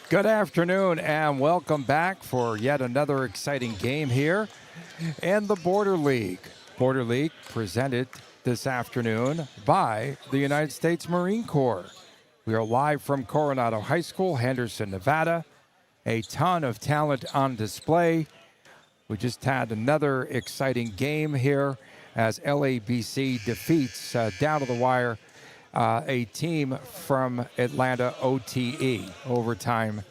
Good afternoon and welcome back for yet another exciting game here in the Border League. Border League presented this afternoon by the United States Marine Corps. We are live from Coronado High School, Henderson, Nevada. A ton of talent on display. We just had another exciting game here as LABC defeats down to the wire a team from Atlanta, OTE, Overtime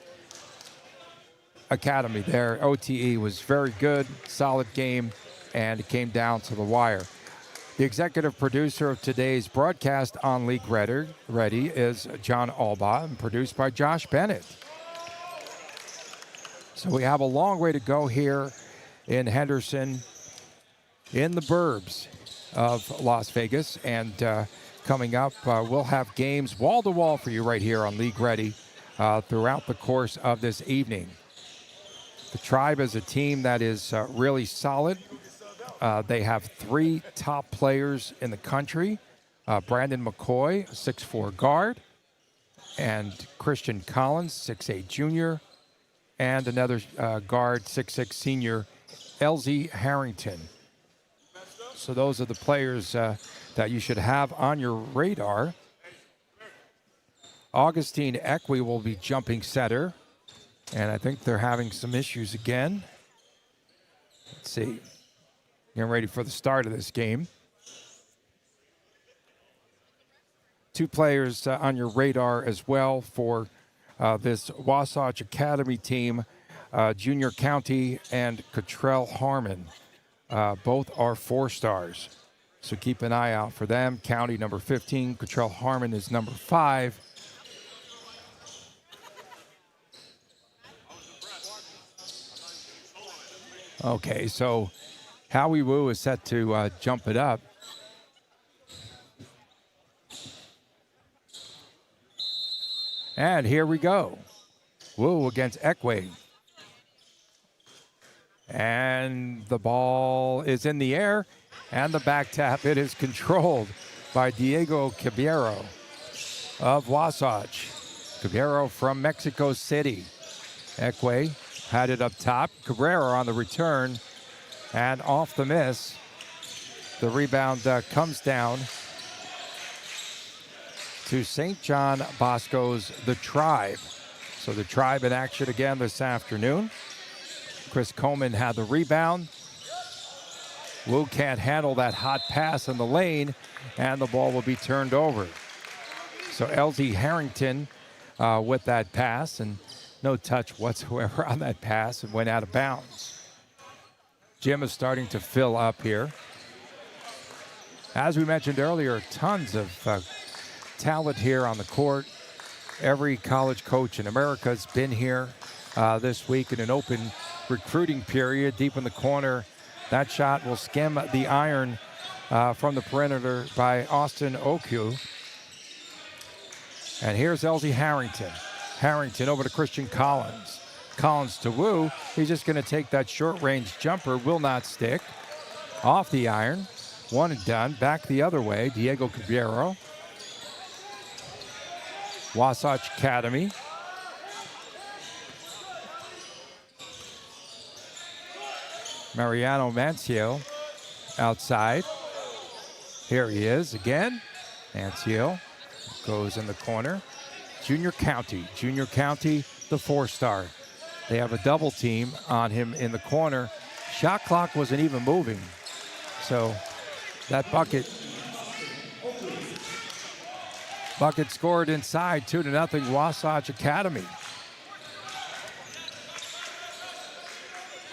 Academy there. OTE was very good, solid game, and it came down to the wire. The executive producer of today's broadcast on League Ready is John Alba and produced by Josh Bennett. So we have a long way to go here in Henderson, in the burbs of Las Vegas, and coming up, we'll have games wall-to-wall for you right here on League Ready throughout the course of this evening. The Tribe is a team that is really solid. They have three top players in the country. Brandon McCoy, 6'4" guard, and Christian Collins, 6'8" junior, and another guard, 6'6" senior, LZ Harrington. So those are the players that you should have on your radar. Augustine Equi will be jumping center, and I think they're having some issues again. Let's see. Getting ready for the start of this game. Two players on your radar as well for this Wasatch Academy team, Junior County and Cottrell Harmon. Both are 4-stars. So keep an eye out for them. County number 15, Cottrell Harmon is number 5. Okay, so Howie Wu is set to jump it up. And here we go. Wu against Equi. And the ball is in the air. And the back tap, it is controlled by Diego Caballero of Wasatch. Caballero from Mexico City. Equi had it up top. Cabrera on the return. And off the miss. The rebound comes down to St. John Bosco's The Tribe. So the Tribe in action again this afternoon. Chris Coleman had the rebound. Wu can't handle that hot pass in the lane, and the ball will be turned over. So LZ Harrington with that pass, and no touch whatsoever on that pass, and went out of bounds. Gym is starting to fill up here. As we mentioned earlier, tons of talent here on the court. Every college coach in America has been here this week in an open recruiting period. Deep in the corner, that shot will skim the iron from the perimeter by Austin Oku. And here's LZ Harrington. Harrington over to Christian Collins. Collins to Wu. He's just going to take that short-range jumper. Will not stick. Off the iron. One and done. Back the other way. Diego Caballero. Wasatch Academy. Mariano Mancio outside. Here he is again. Mancio goes in the corner. Junior County. Junior County the 4-star. They have a double team on him in the corner. Shot clock wasn't even moving. So that bucket scored inside, 2-0 Wasatch Academy.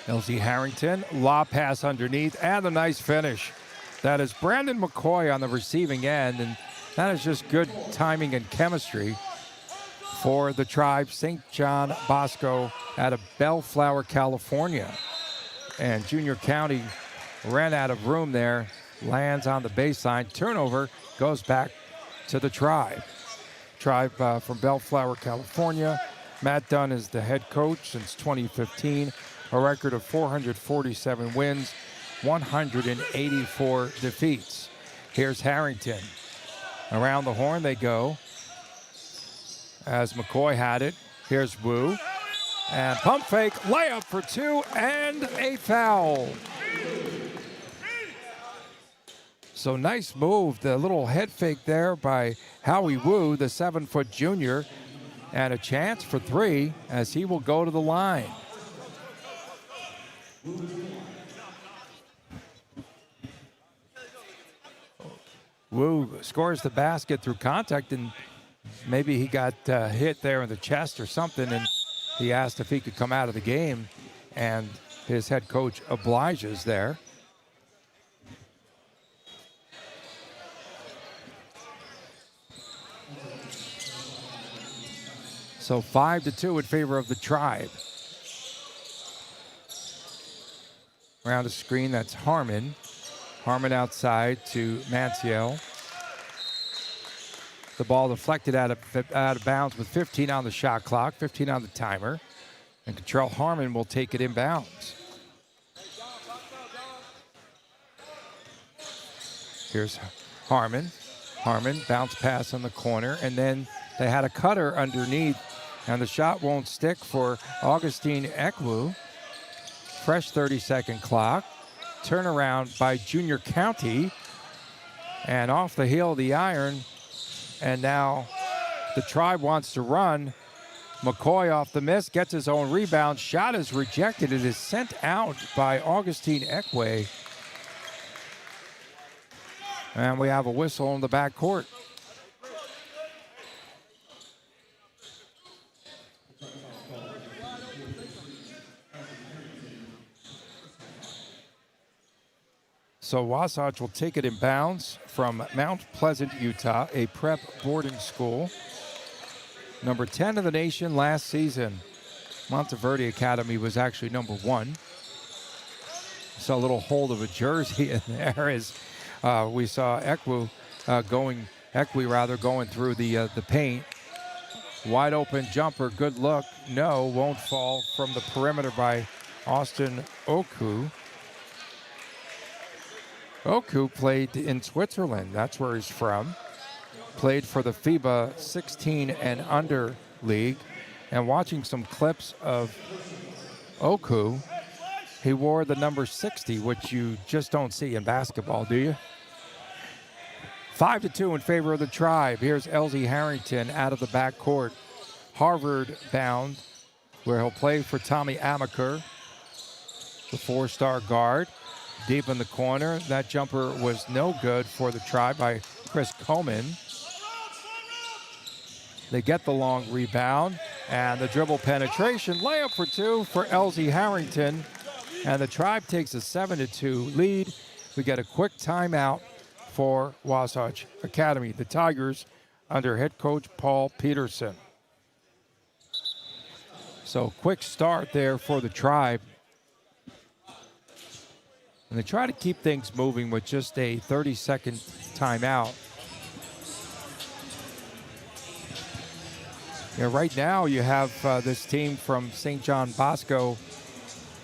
LZ Harrington, lob pass underneath, and a nice finish. That is Brandon McCoy on the receiving end, and that is just good timing and chemistry for the Tribe. St. John Bosco out of Bellflower, California. And Junior County ran out of room there, lands on the baseline. Turnover goes back to the Tribe. Tribe from Bellflower, California. Matt Dunn is the head coach since 2015. A record of 447 wins, 184 defeats. Here's Harrington. Around the horn they go as McCoy had it. Here's Wu. And pump fake, layup for 2, and a foul. So nice move, the little head fake there by Howie Wu, the 7-foot junior, and a chance for 3 as he will go to the line. Wu scores the basket through contact, and maybe he got hit there in the chest or something, and he asked if he could come out of the game, and his head coach obliges there. So 5-2 in favor of the Tribe. Around the screen, that's Harmon. Harmon outside to Manciel. The ball deflected out of bounds with 15 on the shot clock, 15 on the timer. And Contrell Harmon will take it inbounds. Here's Harmon. Harmon, bounce pass on the corner, and then they had a cutter underneath, and the shot won't stick for Augustine Ekwu. Fresh 30-second clock. Turnaround by Junior County, and off the heel of the iron, and now the Tribe wants to run. McCoy off the miss, gets his own rebound. Shot is rejected. It is sent out by Augustine Ekwe. And we have a whistle in the backcourt. So Wasatch will take it in bounds from Mount Pleasant, Utah, a prep boarding school. Number 10 in the nation last season. Monteverde Academy was actually number 1. Saw a little hold of a jersey in there as we saw Ekwe going through the paint. Wide open jumper, good look. No, won't fall from the perimeter by Austin Oku. Oku played in Switzerland. That's where he's from. Played for the FIBA 16 and under league. And watching some clips of Oku, he wore the number 60, which you just don't see in basketball, do you? 5-2 in favor of the Tribe. Here's LZ Harrington out of the backcourt. Harvard bound, where he'll play for Tommy Amaker, the 4-star guard. Deep in the corner. That jumper was no good for the Tribe by Chris Coleman. They get the long rebound, and the dribble penetration. Layup for 2 for LZ Harrington. And the Tribe takes a 7-2 lead. We get a quick timeout for Wasatch Academy. The Tigers under head coach Paul Peterson. So quick start there for the Tribe. And they try to keep things moving with just a 30-second timeout. Yeah, right now you have this team from St. John Bosco.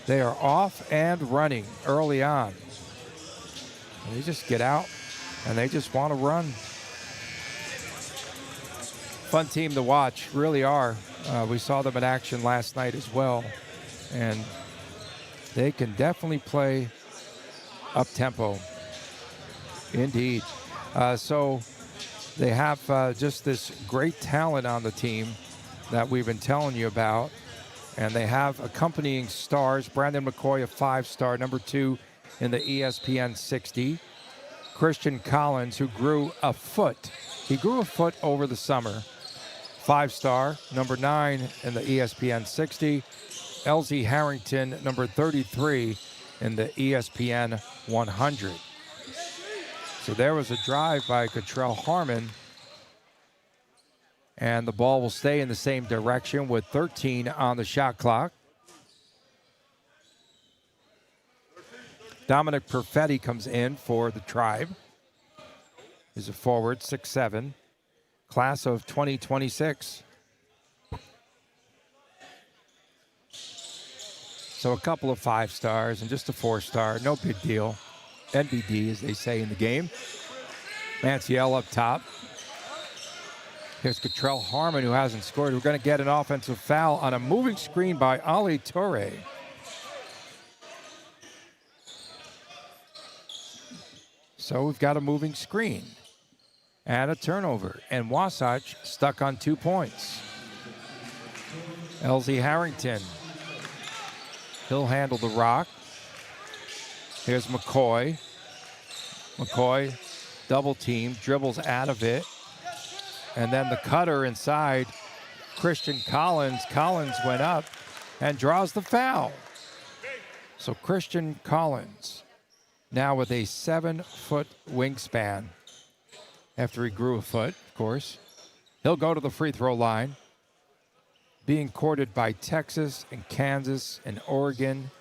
They are off and running early on. And they just get out and they just want to run. Fun team to watch, really are. We saw them in action last night as well. And they can definitely play up-tempo. Indeed. So they have just this great talent on the team. that we've been telling you about. And they have accompanying stars. Brandon McCoy, a 5-star, number 2 in the ESPN 60. Christian Collins, who grew a foot. He grew a foot over the summer. 5-star, number 9 in the ESPN 60. LZ Harrington, number 33 in the ESPN 100. So there was a drive by Cottrell Harmon. And the ball will stay in the same direction with 13 on the shot clock. Dominic Perfetti comes in for the Tribe. He's a forward, 6'7", class of 2026. So a couple of 5-stars and just a 4-star, no big deal. NBD, as they say in the game. Manciel up top. Here's Cottrell Harmon, who hasn't scored. We're going to get an offensive foul on a moving screen by Ali Toure. So we've got a moving screen and a turnover. And Wasatch stuck on 2 points. LZ Harrington. He'll handle the rock. Here's McCoy. McCoy, double team, dribbles out of it. And then the cutter inside, Christian Collins. Collins went up and draws the foul. So Christian Collins, now with a 7-foot wingspan, after he grew a foot, of course. He'll go to the free throw line, being courted by Texas and Kansas and Oregon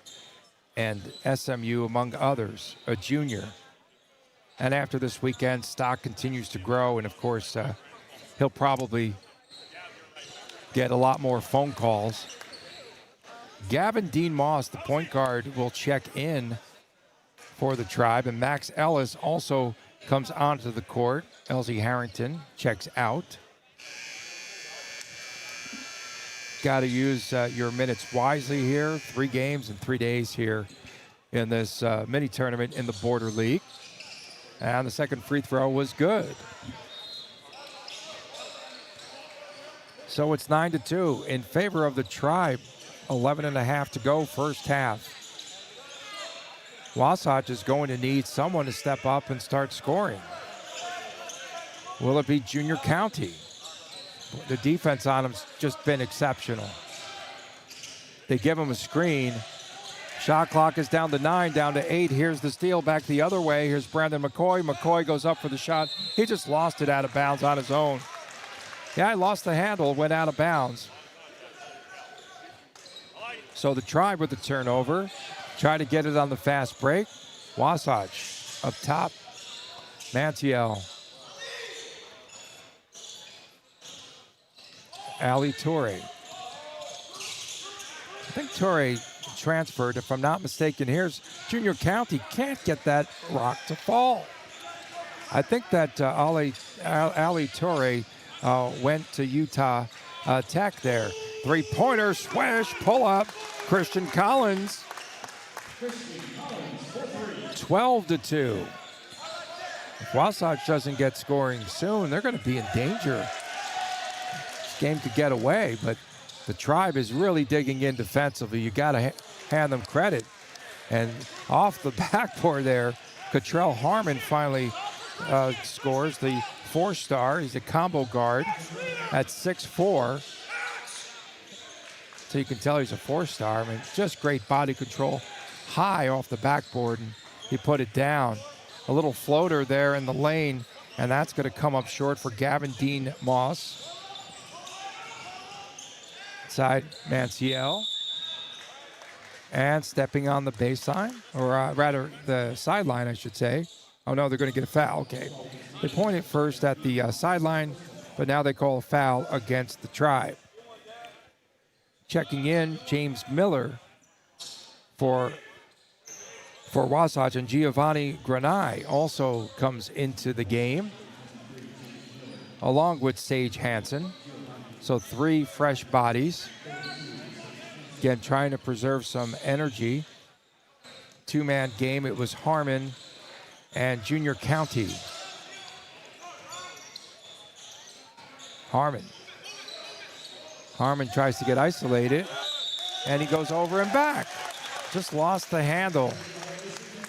and SMU, among others, a junior. And after this weekend, stock continues to grow, and of course, he'll probably get a lot more phone calls. Gavin Dean Moss, the point guard, will check in for the Tribe. And Max Ellis also comes onto the court. LZ Harrington checks out. Got to use your minutes wisely here. 3 games in 3 days here in this mini tournament in the Border League. And the second free throw was good. So it's 9-2 in favor of the Tribe. 11.5 to go, first half. Wasatch is going to need someone to step up and start scoring. Will it be Junior County? The defense on him's just been exceptional. They give him a screen. Shot clock is down to 9, down to 8. Here's the steal back the other way. Here's Brandon McCoy. McCoy goes up for the shot. He just lost it out of bounds on his own. Yeah, he lost the handle, went out of bounds. So the Tribe with the turnover. Try to get it on the fast break. Wasatch up top. Manciel. Ali Toure. I think Toure transferred, if I'm not mistaken. Here's Junior County. Can't get that rock to fall. I think that Ali Toure went to Utah Tech there. Three-pointer, swish, pull-up. Christian Collins. 12-2. If Wasatch doesn't get scoring soon, they're going to be in danger. This game could get away, but the Tribe is really digging in defensively. You got to hand them credit. And off the backboard there, Cottrell Harmon finally scores, the 4-star. He's a combo guard at 6'4". So you can tell he's a 4-star. I mean, just great body control. High off the backboard, and he put it down. A little floater there in the lane, and that's going to come up short for Gavin Dean Moss. Side Manciel. And stepping on the baseline, or rather the sideline, I should say. Oh, no, they're going to get a foul. Okay. They pointed first at the sideline, but now they call a foul against the Tribe. Checking in, James Miller for Wasatch, and Giovanni Granai also comes into the game, along with Sage Hansen. So 3 fresh bodies. Again, trying to preserve some energy. 2-man game. It was Harmon and Junior County. Harmon. Harmon tries to get isolated, and he goes over and back. Just lost the handle.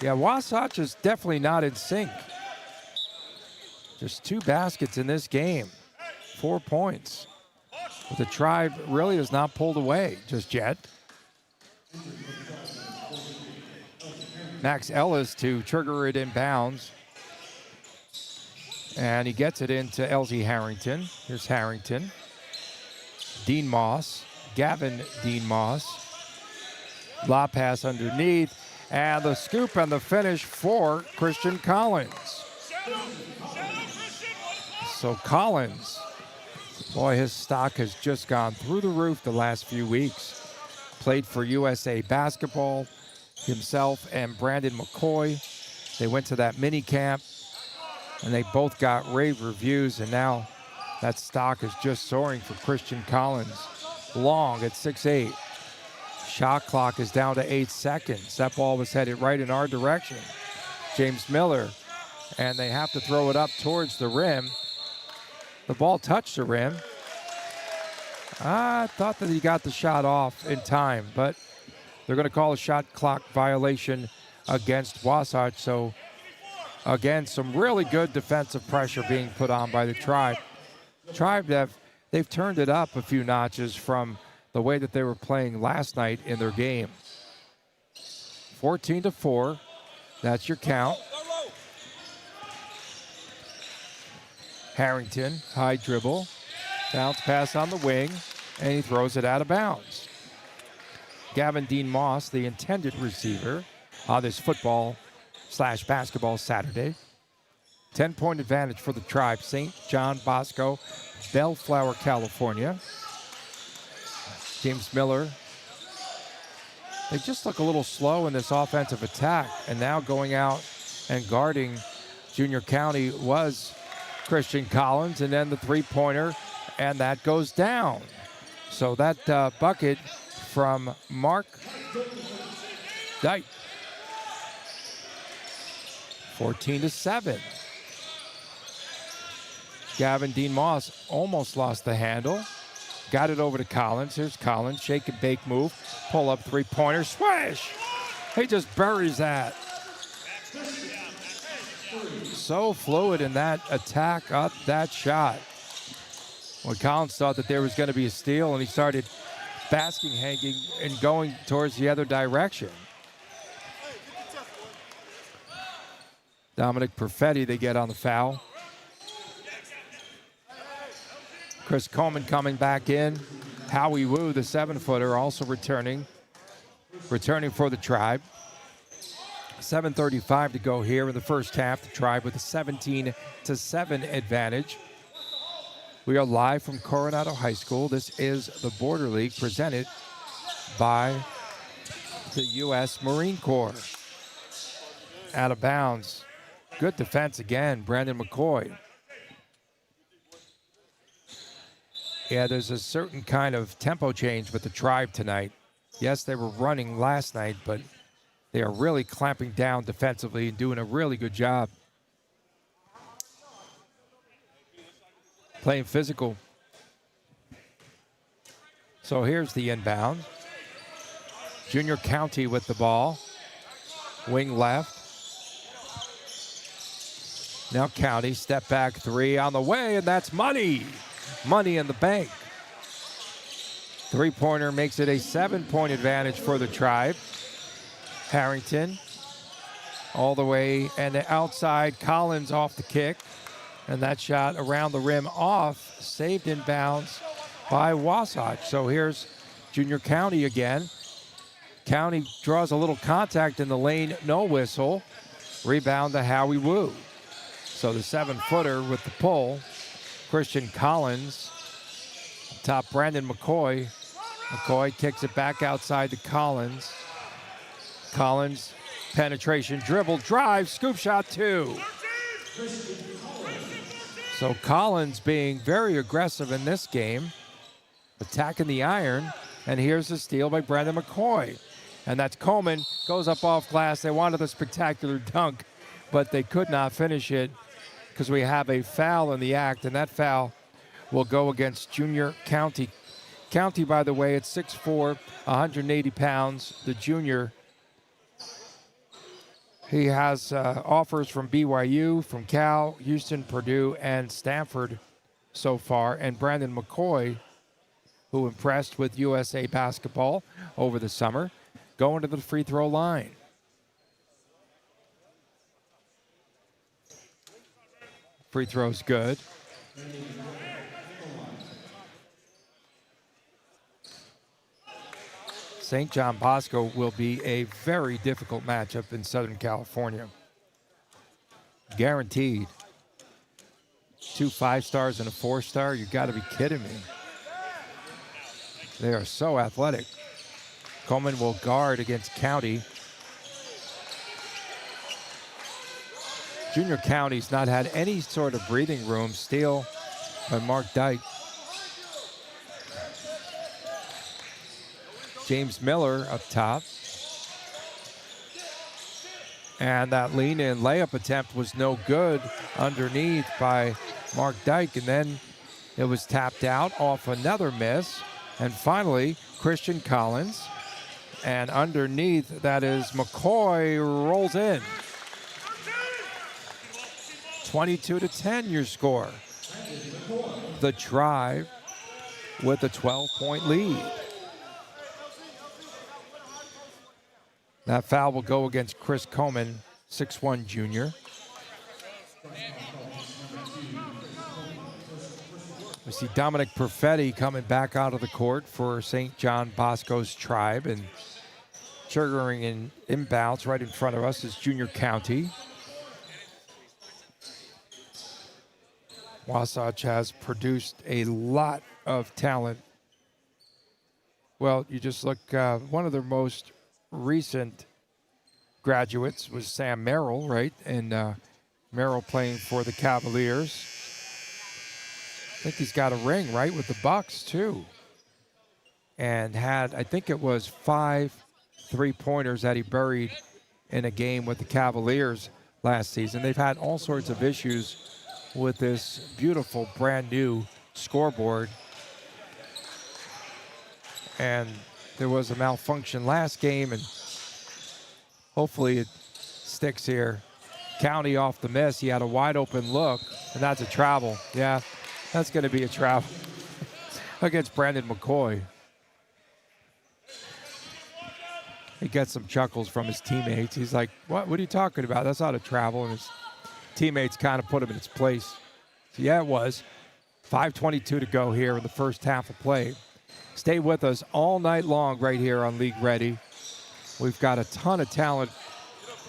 Yeah, Wasatch is definitely not in sync. Just 2 baskets in this game, 4 points. But the Tribe really has not pulled away just yet. Max Ellis to trigger it inbounds. And he gets it into LZ Harrington. Here's Harrington. Dean Moss, Gavin Dean Moss. Lob pass underneath. And the scoop and the finish for Christian Collins. So Collins, boy, his stock has just gone through the roof the last few weeks. Played for USA Basketball, himself and Brandon McCoy. They went to that mini camp, and they both got rave reviews, and now that stock is just soaring for Christian Collins. Long at 6'8". Shot clock is down to 8 seconds. That ball was headed right in our direction. James Miller, and they have to throw it up towards the rim. The ball touched the rim. I thought that he got the shot off in time, but they're going to call a shot clock violation against Wasatch. So, again, some really good defensive pressure being put on by the Tribe. Tribe, they've turned it up a few notches from the way that they were playing last night in their game. 14-4, that's your count. Harrington, high dribble, bounce pass on the wing, and he throws it out of bounds. Gavin Dean Moss, the intended receiver on this football/basketball Saturday. 10-point advantage for the Tribe. St. John Bosco, Bellflower, California. James Miller. They just look a little slow in this offensive attack, and now going out and guarding Junior County was Christian Collins, and then the three-pointer, and that goes down. So that bucket from Mark Dyke. 14-7. Gavin Dean Moss almost lost the handle. Got it over to Collins. Here's Collins, shake and bake move. Pull up three-pointer, swish! He just buries that. So fluid in that attack up that shot. When Collins thought that there was going to be a steal, and he started basking, hanging, and going towards the other direction. Dominic Perfetti, they get on the foul. Chris Coleman coming back in. Howie Wu, the 7-footer, also returning for the Tribe. 7:35 to go here in the first half. The Tribe with a 17-7 advantage. We are live from Coronado High School. This is the Border League presented by the U.S. Marine Corps. Out of bounds. Good defense again, Brandon McCoy. Yeah, there's a certain kind of tempo change with the Tribe tonight. Yes, they were running last night, but they are really clamping down defensively and doing a really good job. Playing physical. So here's the inbound. Junior County with the ball. Wing left. Now County, step back three on the way, and that's money. Money in the bank. Three-pointer makes it a 7-point advantage for the Tribe. Harrington all the way, and the outside, Collins off the kick. And that shot around the rim off, saved in bounds by Wasatch. So here's Junior County again. County draws a little contact in the lane, no whistle. Rebound to Howie Wu. So the 7-footer with the pull. Christian Collins. Top Brandon McCoy. McCoy kicks it back outside to Collins. Collins, penetration, dribble, drive, scoop shot, 2. So Collins being very aggressive in this game, attacking the iron, and here's the steal by Brandon McCoy. And that's Coleman, goes up off glass. They wanted a spectacular dunk, but they could not finish it because we have a foul in the act, and that foul will go against Junior County. County, by the way, at 6'4", 180 pounds. The junior, he has offers from BYU, from Cal, Houston, Purdue, and Stanford so far. And Brandon McCoy, who impressed with USA basketball over the summer, going to the free throw line. Free throw's good. St. John Bosco will be a very difficult matchup in Southern California. Guaranteed. 2 5-stars and a 4-star? You got to be kidding me. They are so athletic. Coleman will guard against County. Junior County's not had any sort of breathing room. Steal by Mark Dyke. James Miller up top. And that lean-in layup attempt was no good underneath by Mark Dyke. And then it was tapped out off another miss. And finally, Christian Collins. And underneath, that is McCoy, rolls in. 22-10 your score. The Tribe with a 12-point lead. That foul will go against Chris Coleman, 6'1" junior. We see Dominic Perfetti coming back out of the court for St. John Bosco's Tribe, and triggering in inbounds right in front of us is Junior County. Wasatch has produced a lot of talent. Well, you just look, one of their most recent graduates was Sam Merrill, right? And Merrill playing for the Cavaliers. I think he's got a ring, right, with the Bucks, too. And had, I think it was 5 3-pointers that he buried in a game with the Cavaliers last season. They've had all sorts of issues with this beautiful brand new scoreboard. And there was a malfunction last game, and hopefully it sticks here. County off the miss. He had a wide open look, and that's a travel. Yeah, that's going to be a travel against Brandon McCoy. He gets some chuckles from his teammates. He's like, what are you talking about? That's not a travel. And his teammates kind of put him in his place. So yeah, it was. 5:22 to go here in the first half of play. Stay with us all night long right here on League Ready. We've got a ton of talent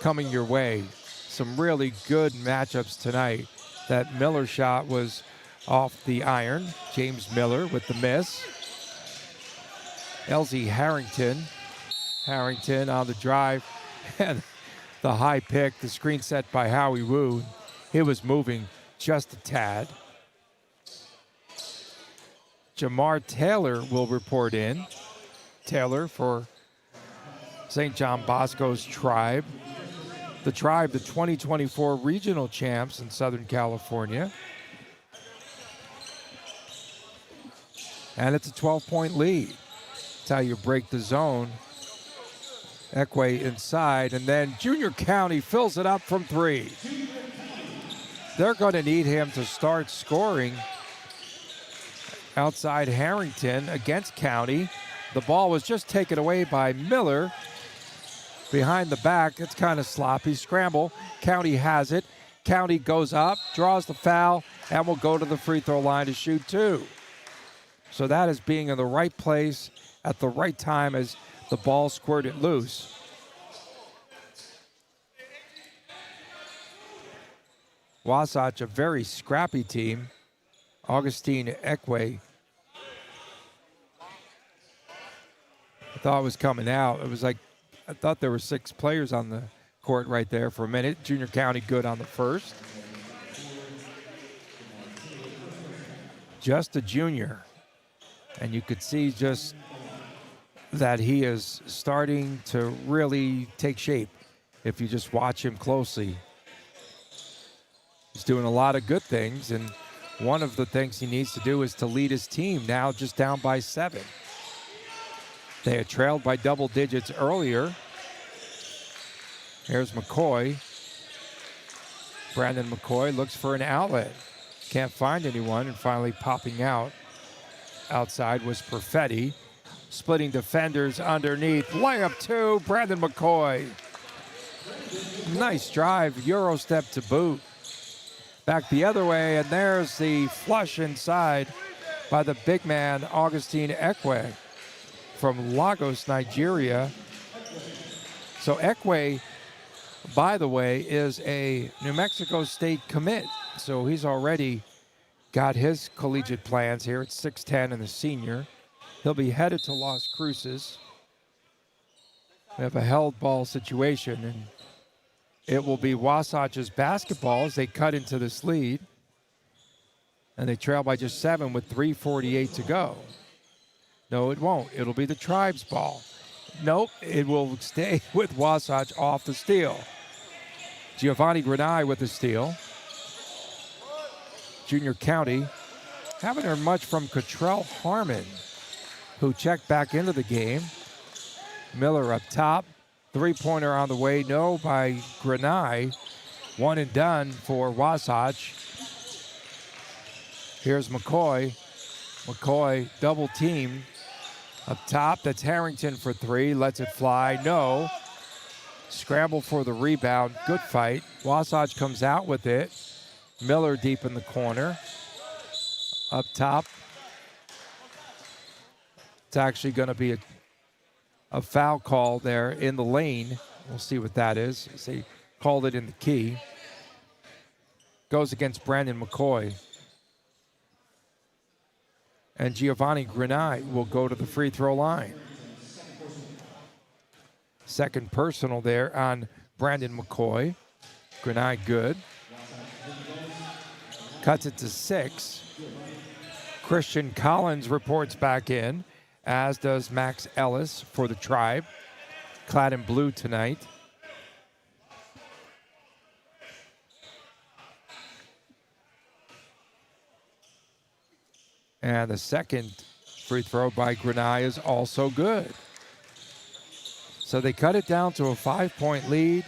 coming your way. Some really good matchups tonight. That Miller shot was off the iron. James Miller with the miss. Elsie Harrington on the drive. And the high pick, the screen set by Howie Wu. He was moving just a tad. Jamar Taylor will report in. Taylor for St. John Bosco's Tribe. The Tribe, the 2024 regional champs in Southern California. And it's a 12-point lead. That's how you break the zone. Ekwe inside, and then Junior County fills it up from 3. They're going to need him to start scoring. Outside Harrington against County. The ball was just taken away by Miller. Behind the back, it's kind of sloppy. Scramble. County has it. County goes up, draws the foul, and will go to the free throw line to shoot 2. So that is being in the right place at the right time as the ball squirted loose. Wasatch, a very scrappy team. Augustine Ekwe. I thought it was coming out. It was like, I thought there were 6 players on the court right there for a minute. Junior County good on the first. Just a junior. And you could see just that he is starting to really take shape if you just watch him closely. He's doing a lot of good things, and one of the things he needs to do is to lead his team, now just down by 7. They had trailed by double digits earlier. Here's McCoy. Brandon McCoy looks for an outlet. Can't find anyone, and finally popping out outside was Perfetti. Splitting defenders underneath. Layup 2, Brandon McCoy. Nice drive, Euro step to boot. Back the other way, and there's the flush inside by the big man, Augustine Ekwe from Lagos, Nigeria. So Ekwe, by the way, is a New Mexico State commit. So he's already got his collegiate plans here at 6'10" and the senior. He'll be headed to Las Cruces. We have a held ball situation, and it will be Wasatch's basketball as they cut into this lead. And they trail by just 7 with 3:48 to go. No, it won't. It'll be the Tribe's ball. Nope, it will stay with Wasatch off the steal. Giovanni Granai with the steal. Junior County. Haven't heard much from Cottrell Harmon, who checked back into the game. Miller up top. Three-pointer on the way, no, by Granai. One and done for Wasatch. Here's McCoy. McCoy double teamed up top. That's Harrington for 3. Lets it fly. No. Scramble for the rebound. Good fight. Wasatch comes out with it. Miller deep in the corner. Up top. It's actually going to be a foul call there in the lane. We'll see what that is. They called it in the key. Goes against Brandon McCoy. And Giovanni Granai will go to the free throw line. Second personal there on Brandon McCoy. Granai good. Cuts it to 6. Christian Collins reports back in, as does Max Ellis for the Tribe, clad in blue tonight. And the second free throw by Granai is also good. So they cut it down to a 5-point lead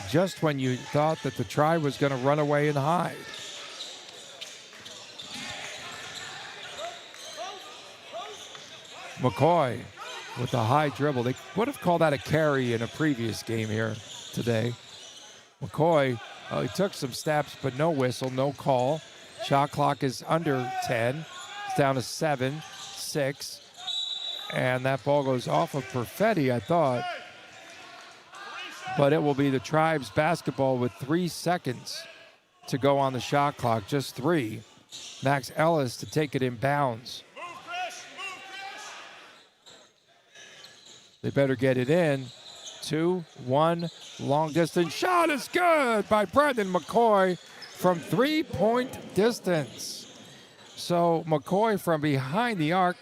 just when you thought that the Tribe was going to run away and hide. McCoy with a high dribble. They would have called that a carry in a previous game here today. McCoy, he took some steps, but no whistle, no call. Shot clock is under 10. It's down to 7, 6. And that ball goes off of Perfetti, I thought. But it will be the Tribe's basketball with 3 seconds to go on the shot clock, just 3. Max Ellis to take it in bounds. They better get it in. 2, 1, long distance shot is good by Brandon McCoy from 3-point distance. So McCoy from behind the arc,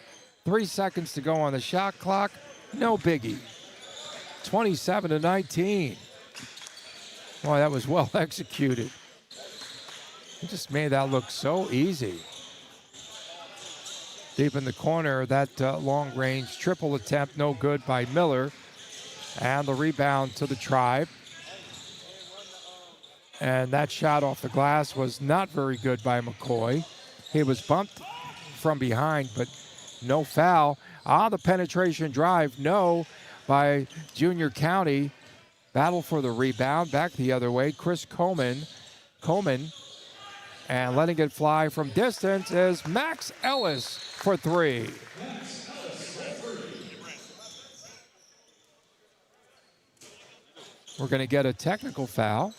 3 seconds to go on the shot clock, no biggie. 27-19. Boy, that was well executed. He just made that look so easy. Deep in the corner, that long-range triple attempt, no good by Miller. And the rebound to the Tribe. And that shot off the glass was not very good by McCoy. He was bumped from behind, but no foul. The penetration drive, no, by Junior County. Battle for the rebound, back the other way. Chris Coleman. And letting it fly from distance is Max Ellis for 3. We're going to get a technical foul.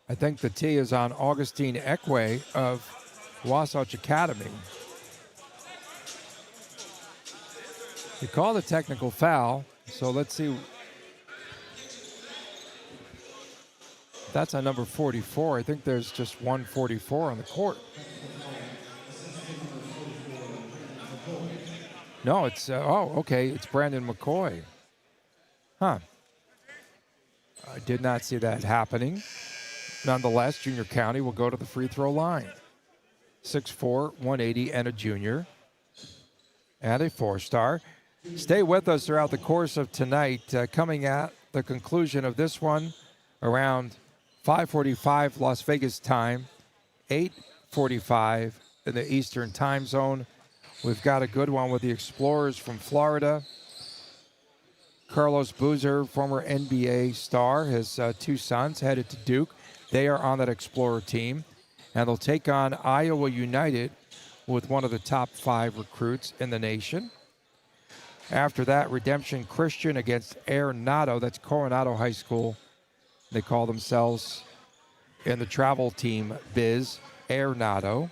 I think the T is on Augustine Ekwe of Wasatch Academy. He called a technical foul, so let's see. That's on number 44. I think there's just 144 on the court. No, it's, okay, it's Brandon McCoy. Huh. I did not see that happening. Nonetheless, Junior County will go to the free throw line. 6'4", 180, and a junior. And a 4-star. Stay with us throughout the course of tonight. Coming at the conclusion of this one around 5:45 Las Vegas time, 8:45 in the Eastern time zone. We've got a good one with the Explorers from Florida. Carlos Boozer, former NBA star, his two sons headed to Duke. They are on that Explorer team. And they'll take on Iowa United with one of the top 5 recruits in the nation. After that, Redemption Christian against Coronado. That's Coronado High School. They call themselves in the travel team biz, Coronado.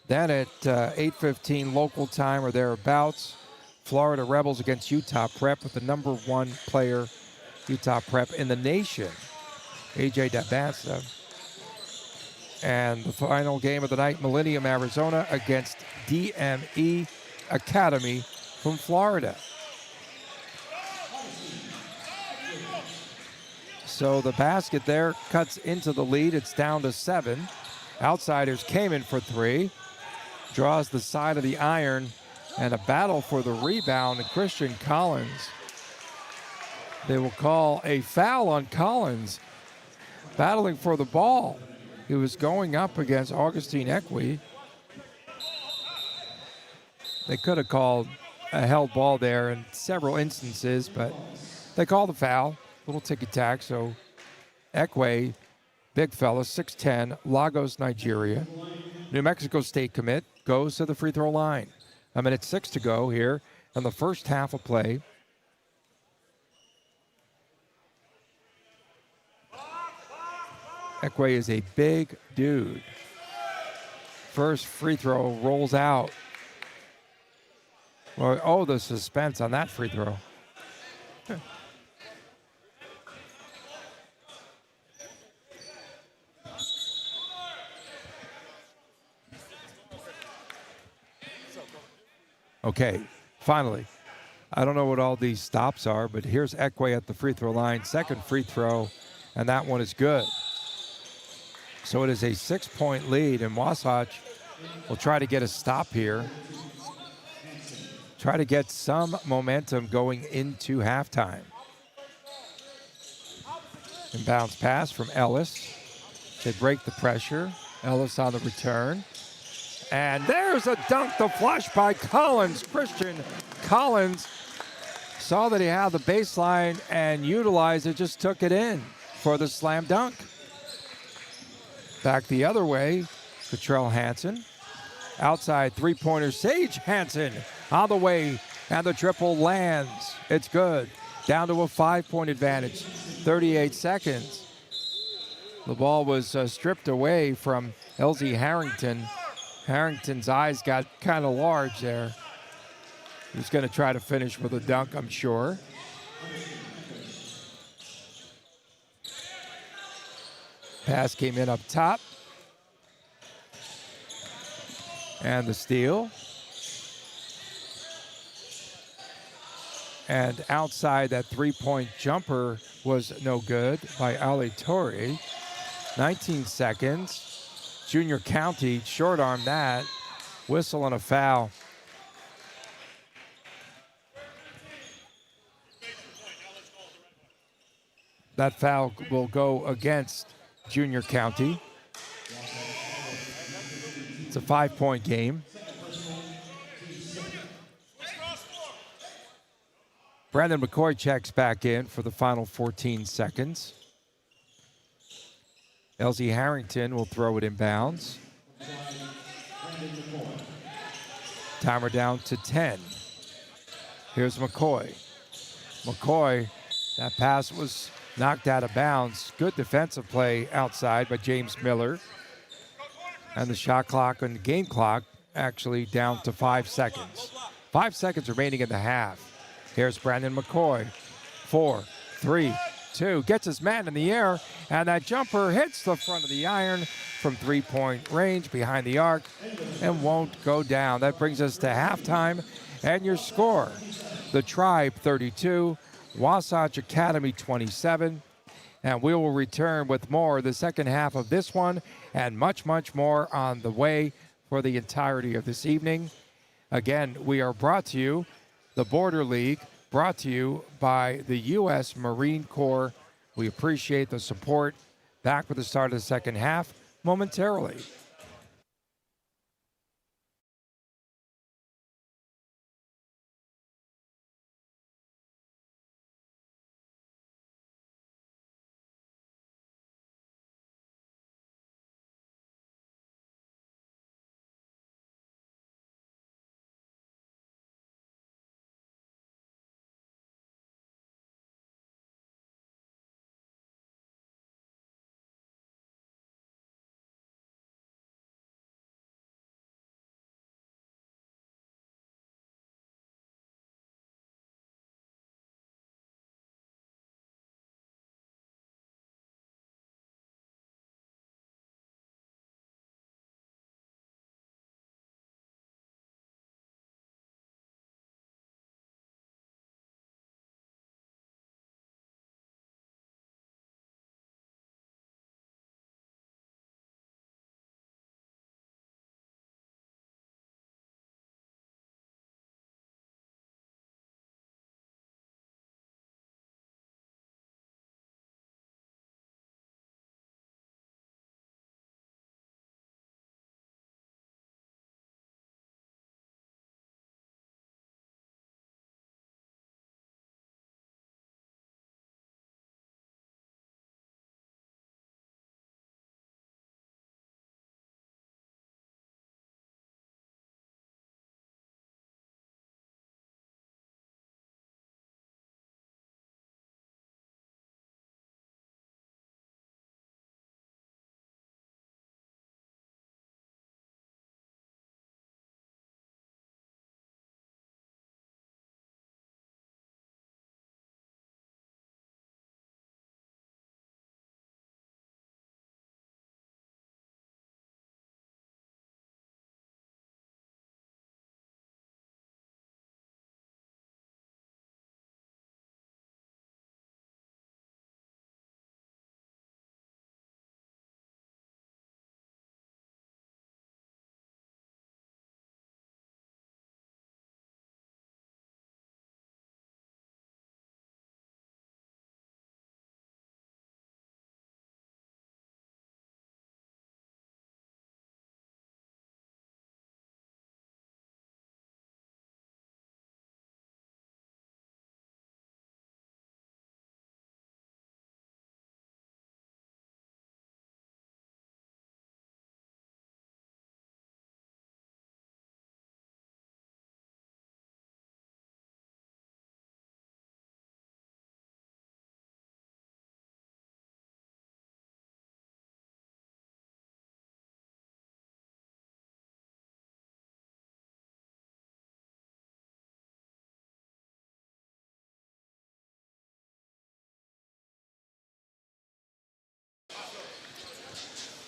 Then at 8:15 local time or thereabouts, Florida Rebels against Utah Prep with the number 1 player, Utah Prep in the nation, AJ Dabanza. And the final game of the night, Millennium, Arizona against DME Academy from Florida. So the basket there cuts into the lead. It's down to 7. Outsiders came in for 3. Draws the side of the iron, and a battle for the rebound. And Christian Collins, they will call a foul on Collins, battling for the ball. He was going up against Augustine Equi. They could have called a held ball there in several instances, but they called the foul. Little ticky-tack. So Equi, big fella, 6'10", Lagos, Nigeria. New Mexico State commit, goes to the free throw line. 1:06 to go here in the first half of play. Equi is a big dude. First free throw rolls out. Well, oh, the suspense on that free throw. Okay, finally. I don't know what all these stops are, but here's Equi at the free throw line. Second free throw, and that one is good. So it is a 6-point lead, and Wasatch will try to get a stop here. Try to get some momentum going into halftime. Inbounds pass from Ellis. They break the pressure. Ellis on the return. And there's a dunk, the flush by Collins. Christian Collins saw that he had the baseline and utilized it, just took it in for the slam dunk. Back the other way, Petrell Hansen. Outside three-pointer, Sage Hansen on the way, and the triple lands. It's good. Down to a 5-point advantage, 38 seconds. The ball was stripped away from LZ Harrington. Harrington's eyes got kind of large there. He's going to try to finish with a dunk, I'm sure. Pass came in up top. And the steal. And outside, that three-point jumper was no good by Ali Torre. 19 seconds. Junior County short-arm that. Whistle and a foul. That foul will go against Junior County. It's a 5-point game. Brandon McCoy checks back in for the final 14 seconds. LZ Harrington will throw it inbounds. Timer down to 10. Here's McCoy. McCoy, that pass was knocked out of bounds. Good defensive play outside by James Miller. And the shot clock and the game clock actually down to 5 seconds. 5 seconds remaining in the half. Here's Brandon McCoy. 4, 3, 2. Gets his man in the air, and that jumper hits the front of the iron from three-point range behind the arc and won't go down. That brings us to halftime, and your score. The Tribe 32, Wasatch Academy 27. And we will return with more the second half of this one and much, much more on the way for the entirety of this evening. Again, we are brought to you, the Border League, brought to you by the U.S. Marine Corps. We appreciate the support. Back with the start of the second half momentarily.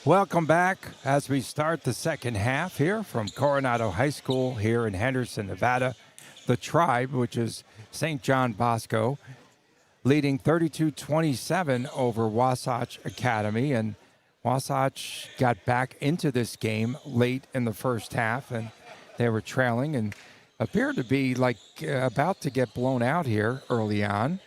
Welcome back as we start the second half here from Coronado High School here in Henderson, Nevada. The Tribe, which is St. John Bosco, leading 32-27 over Wasatch Academy. And Wasatch got back into this game late in the first half, and they were trailing and appeared to be like about to get blown out here early on.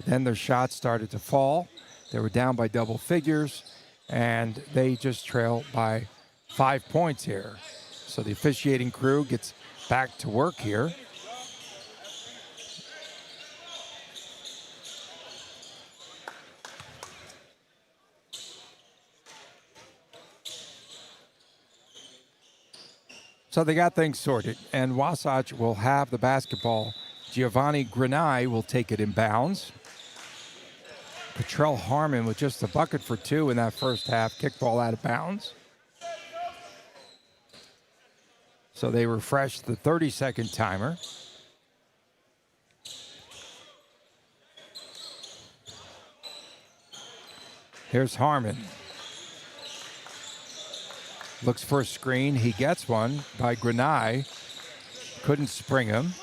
Then their shots started to fall. They were down by double figures, and they just trail by 5 points here. So the officiating crew gets back to work here. So they got things sorted, and Wasatch will have the basketball. Giovanni Granai will take it in bounds. Petrell Harmon with just a bucket for two in that first half, kickball out of bounds. So they refresh the 30-second timer. Here's Harmon. Looks for a screen. He gets one by Granai. Couldn't spring him.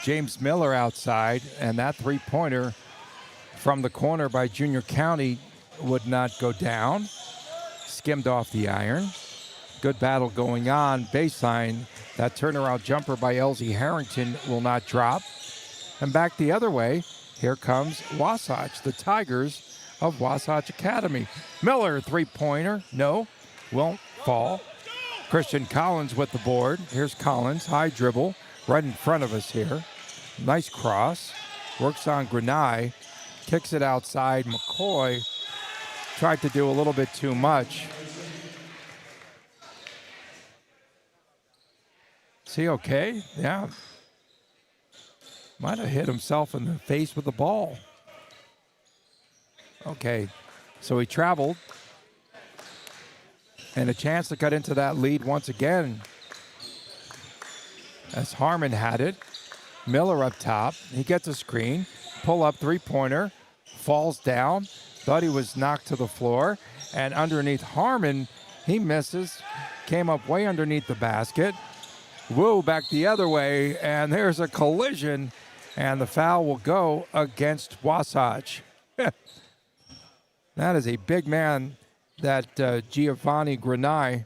James Miller outside, and that three-pointer from the corner by Junior County would not go down. Skimmed off the iron. Good battle going on. Baseline. That turnaround jumper by Elsie Harrington will not drop. And back the other way, here comes Wasatch, the Tigers of Wasatch Academy. Miller, three-pointer. No, won't fall. Christian Collins with the board. Here's Collins, high dribble, right in front of us here. Nice cross. Works on Granai. Kicks it outside. McCoy tried to do a little bit too much. Is he okay? Yeah. Might have hit himself in the face with the ball. Okay, so he traveled. And a chance to cut into that lead once again. As Harmon had it. Miller up top. He gets a screen. Pull up three-pointer. Falls down. Thought he was knocked to the floor. And underneath Harmon, he misses. Came up way underneath the basket. Wu back the other way. And there's a collision. And the foul will go against Wasatch. That is a big man that Giovanni Granai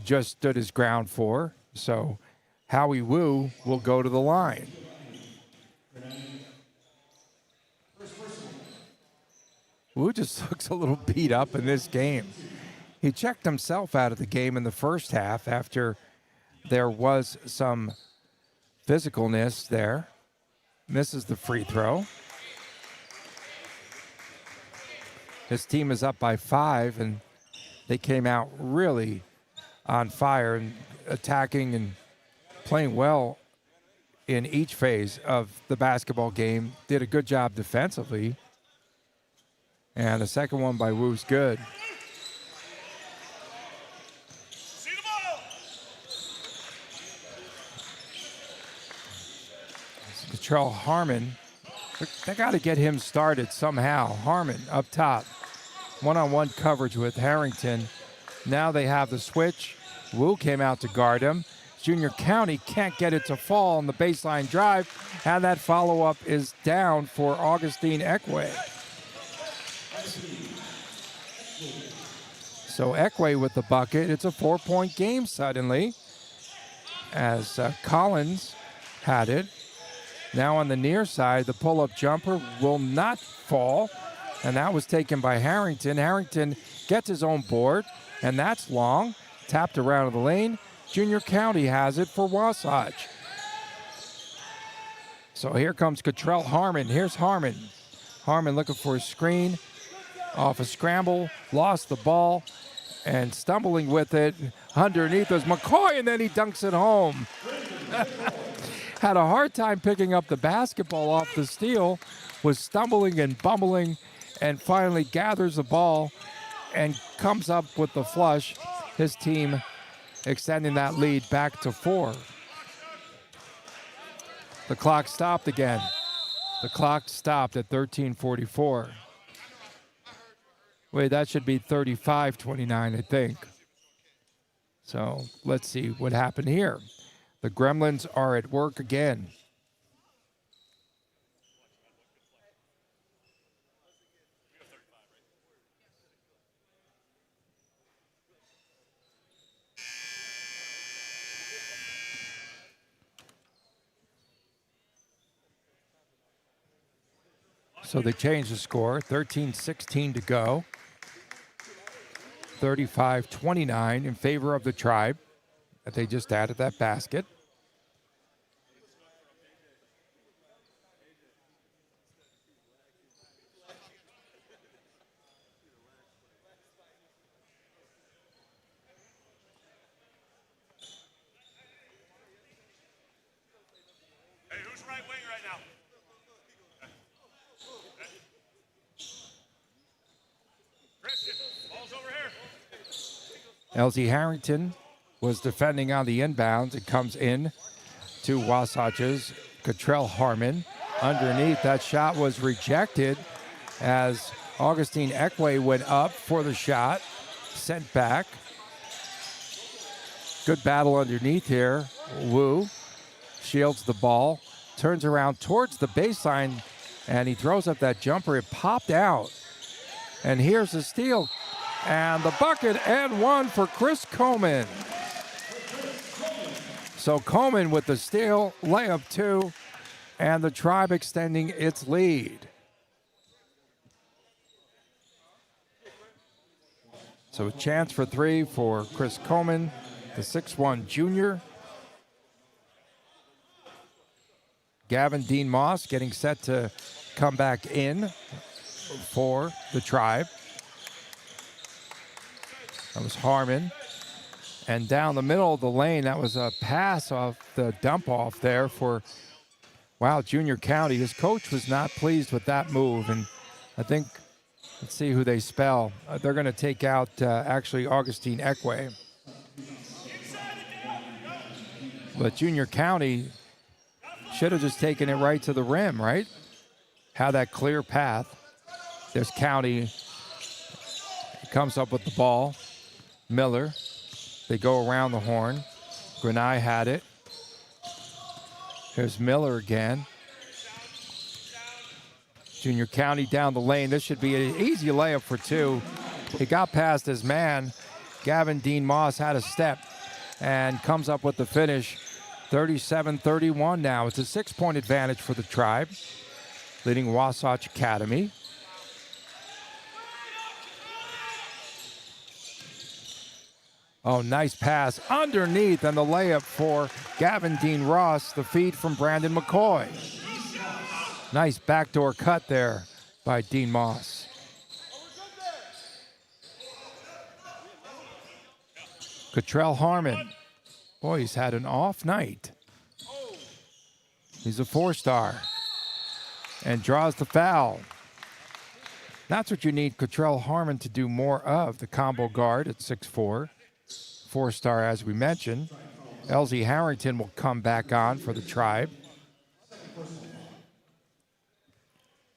just stood his ground for. So Howie Wu will go to the line. Wu just looks a little beat up in this game. He checked himself out of the game in the first half after there was some physicalness there. Misses the free throw. His team is up by 5, and they came out really on fire and attacking and playing well in each phase of the basketball game. Did a good job defensively. And the second one by Wu's good. Cottrell Harmon, they got to get him started somehow. Harmon up top. One-on-one coverage with Harrington. Now they have the switch. Wu came out to guard him. Junior County can't get it to fall on the baseline drive, and that follow-up is down for Augustine Ekwe. So Ekwe with the bucket. It's a 4-point game suddenly as Collins had it. Now on the near side, the pull-up jumper will not fall, and that was taken by Harrington. Harrington gets his own board, and that's long. Tapped around the lane. Junior County has it for Wasatch. So here comes Cottrell Harmon. Here's Harmon. Harmon looking for a screen. Off a scramble, lost the ball, and stumbling with it. Underneath was McCoy, and then he dunks it home. Had a hard time picking up the basketball off the steal, was stumbling and bumbling, and finally gathers the ball and comes up with the flush. His team extending that lead back to 4. The clock stopped again. The clock stopped at 13:44. Wait, that should be 35-29, I think. So let's see what happened here. The Gremlins are at work again. So they changed the score, 13-16 to go. 35-29 in favor of the Tribe that they just added that basket. Hey, who's right wing right now? Christian, ball's over here. Elsie Harrington was defending on the inbounds. It comes in to Wasatch's Cottrell Harmon. Underneath, that shot was rejected as Augustine Ekwe went up for the shot. Sent back. Good battle underneath here. Wu shields the ball. Turns around towards the baseline And he throws up that jumper. It popped out. And here's the steal. And the bucket and one for Chris Coleman. So Coleman with the steal, layup 2, and the Tribe extending its lead. So a chance for 3 for Chris Coleman, the 6'1 junior. Gavin Dean Moss getting set to come back in for the Tribe. That was Harmon. And down the middle of the lane, that was a pass off the dump off there for, wow, Junior County. His coach was not pleased with that move. And I think, let's see who they spell. They're going to take out actually Augustine Ekwe. But Junior County should have just taken it right to the rim, right? Had that clear path. There's County. Comes up with the ball. Miller. They go around the horn. Granai had it. Here's Miller again. Junior County down the lane. This should be an easy layup for 2. He got past his man. Gavin Dean Moss had a step and comes up with the finish. 37-31 now. It's a 6-point advantage for the Tribe, leading Wasatch Academy. Oh, nice pass underneath, and the layup for Gavin Dean Ross, the feed from Brandon McCoy. Nice backdoor cut there by Dean Moss. Cottrell Harmon. Boy, he's had an off night. He's a 4-star and draws the foul. That's what you need Cottrell Harmon to do more of, the combo guard at 6'4". 4-star, as we mentioned. LZ Harrington will come back on for the Tribe.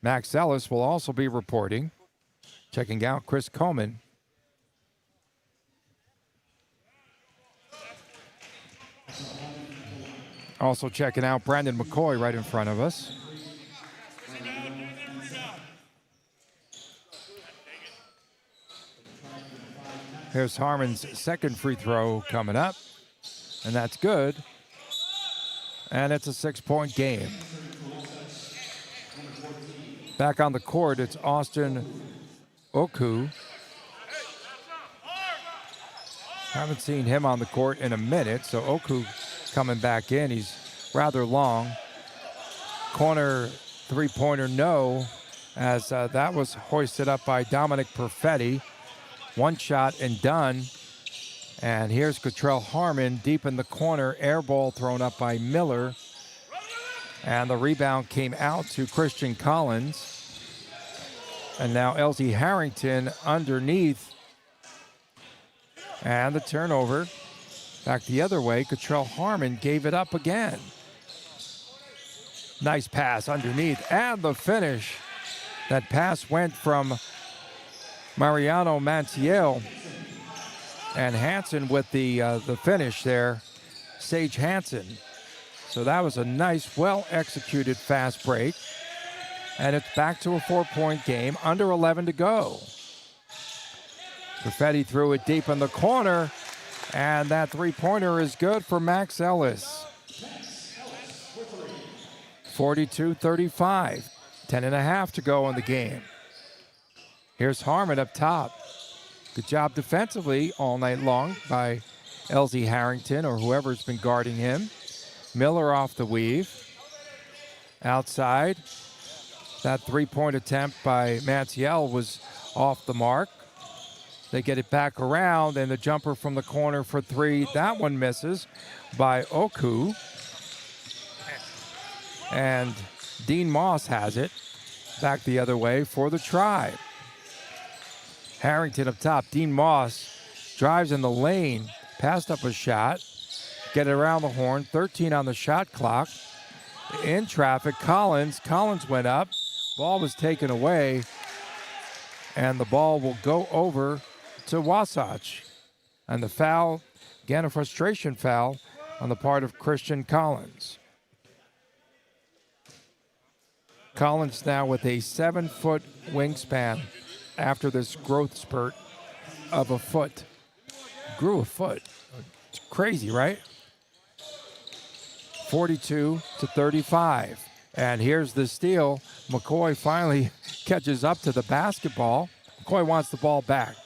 Max Ellis will also be reporting. Checking out Chris Coleman. Also checking out Brandon McCoy right in front of us. Here's Harmon's second free throw coming up, and that's good. And it's a 6-point game. Back on the court, it's Austin Oku. Haven't seen him on the court in a minute, so Oku coming back in. He's rather long. Corner three-pointer, no, as that was hoisted up by Dominic Perfetti. One shot and done. And here's Cottrell Harmon deep in the corner. Air ball thrown up by Miller. And the rebound came out to Christian Collins. And now LZ Harrington underneath. And the turnover. Back the other way. Cottrell Harmon gave it up again. Nice pass underneath. And the finish. That pass went from Mariano Manciel, and Hansen with the finish there, Sage Hansen. So that was a nice, well-executed fast break. And it's back to a 4-point game, under 11 to go. Perfetti threw it deep in the corner, and that three-pointer is good for Max Ellis. 42-35, 10.5 to go in the game. Here's Harmon up top. Good job defensively all night long by LZ Harrington or whoever's been guarding him. Miller off the weave. Outside. That three-point attempt by Manciel was off the mark. They get it back around, and the jumper from the corner for 3. That one misses by Oku. And Dean Moss has it back the other way for the Tribe. Harrington up top. Dean Moss drives in the lane, passed up a shot, get it around the horn. 13 on the shot clock. In traffic, Collins went up. Ball was taken away, and the ball will go over to Wasatch. And the foul, again a frustration foul on the part of Christian Collins. Collins now with a 7-foot wingspan after this growth spurt of a foot. Grew a foot. It's crazy, right? 42-35. And here's the steal. McCoy finally catches up to the basketball. McCoy wants the ball back.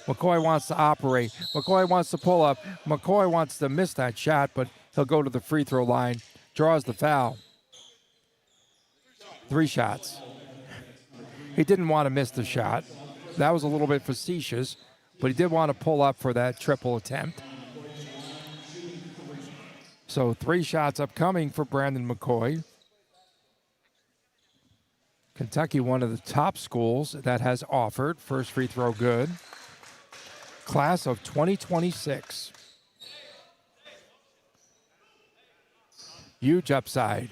McCoy wants to operate. McCoy wants to pull up. McCoy wants to miss that shot, but he'll go to the free throw line. Draws the foul. 3 shots. He didn't want to miss the shot. That was a little bit facetious, but he did want to pull up for that triple attempt. So 3 shots upcoming for Brandon McCoy. Kentucky, one of the top schools that has offered. First free throw good. Class of 2026. Huge upside.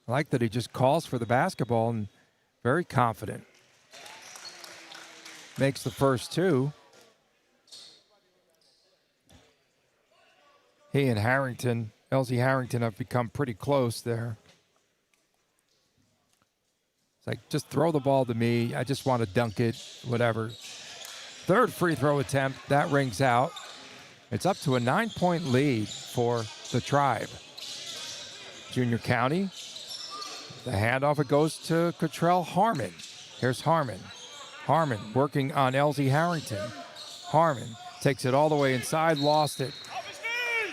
I like that he just calls for the basketball and very confident. Makes the first 2. He and Harrington, Elsie Harrington, have become pretty close there. It's like, just throw the ball to me. I just want to dunk it, whatever. Third free throw attempt, that rings out. It's up to a 9-point lead for the Tribe. Junior County. The handoff, it goes to Cottrell Harmon. Here's Harmon. Harmon working on Elsie Harrington. Harmon takes it all the way inside, lost it.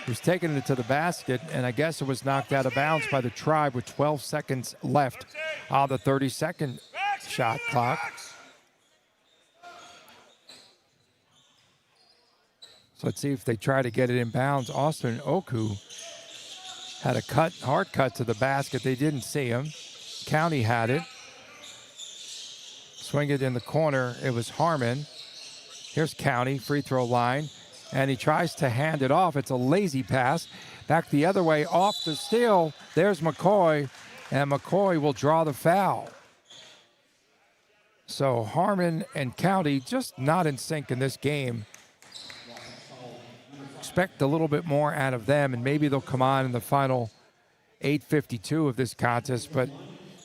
He was taking it to the basket, and I guess it was knocked out of bounds by the Tribe with 12 seconds left on the 30-second shot clock. So let's see if they try to get it in bounds. Austin Oku had a hard cut to the basket. They didn't see him. County had it. Swing it in the corner. It was Harmon. Here's County, free throw line. And he tries to hand it off. It's a lazy pass. Back the other way, off the steal. There's McCoy. And McCoy will draw the foul. So Harmon and County just not in sync in this game. Expect a little bit more out of them, and maybe they'll come on in the final 8:52 of this contest, but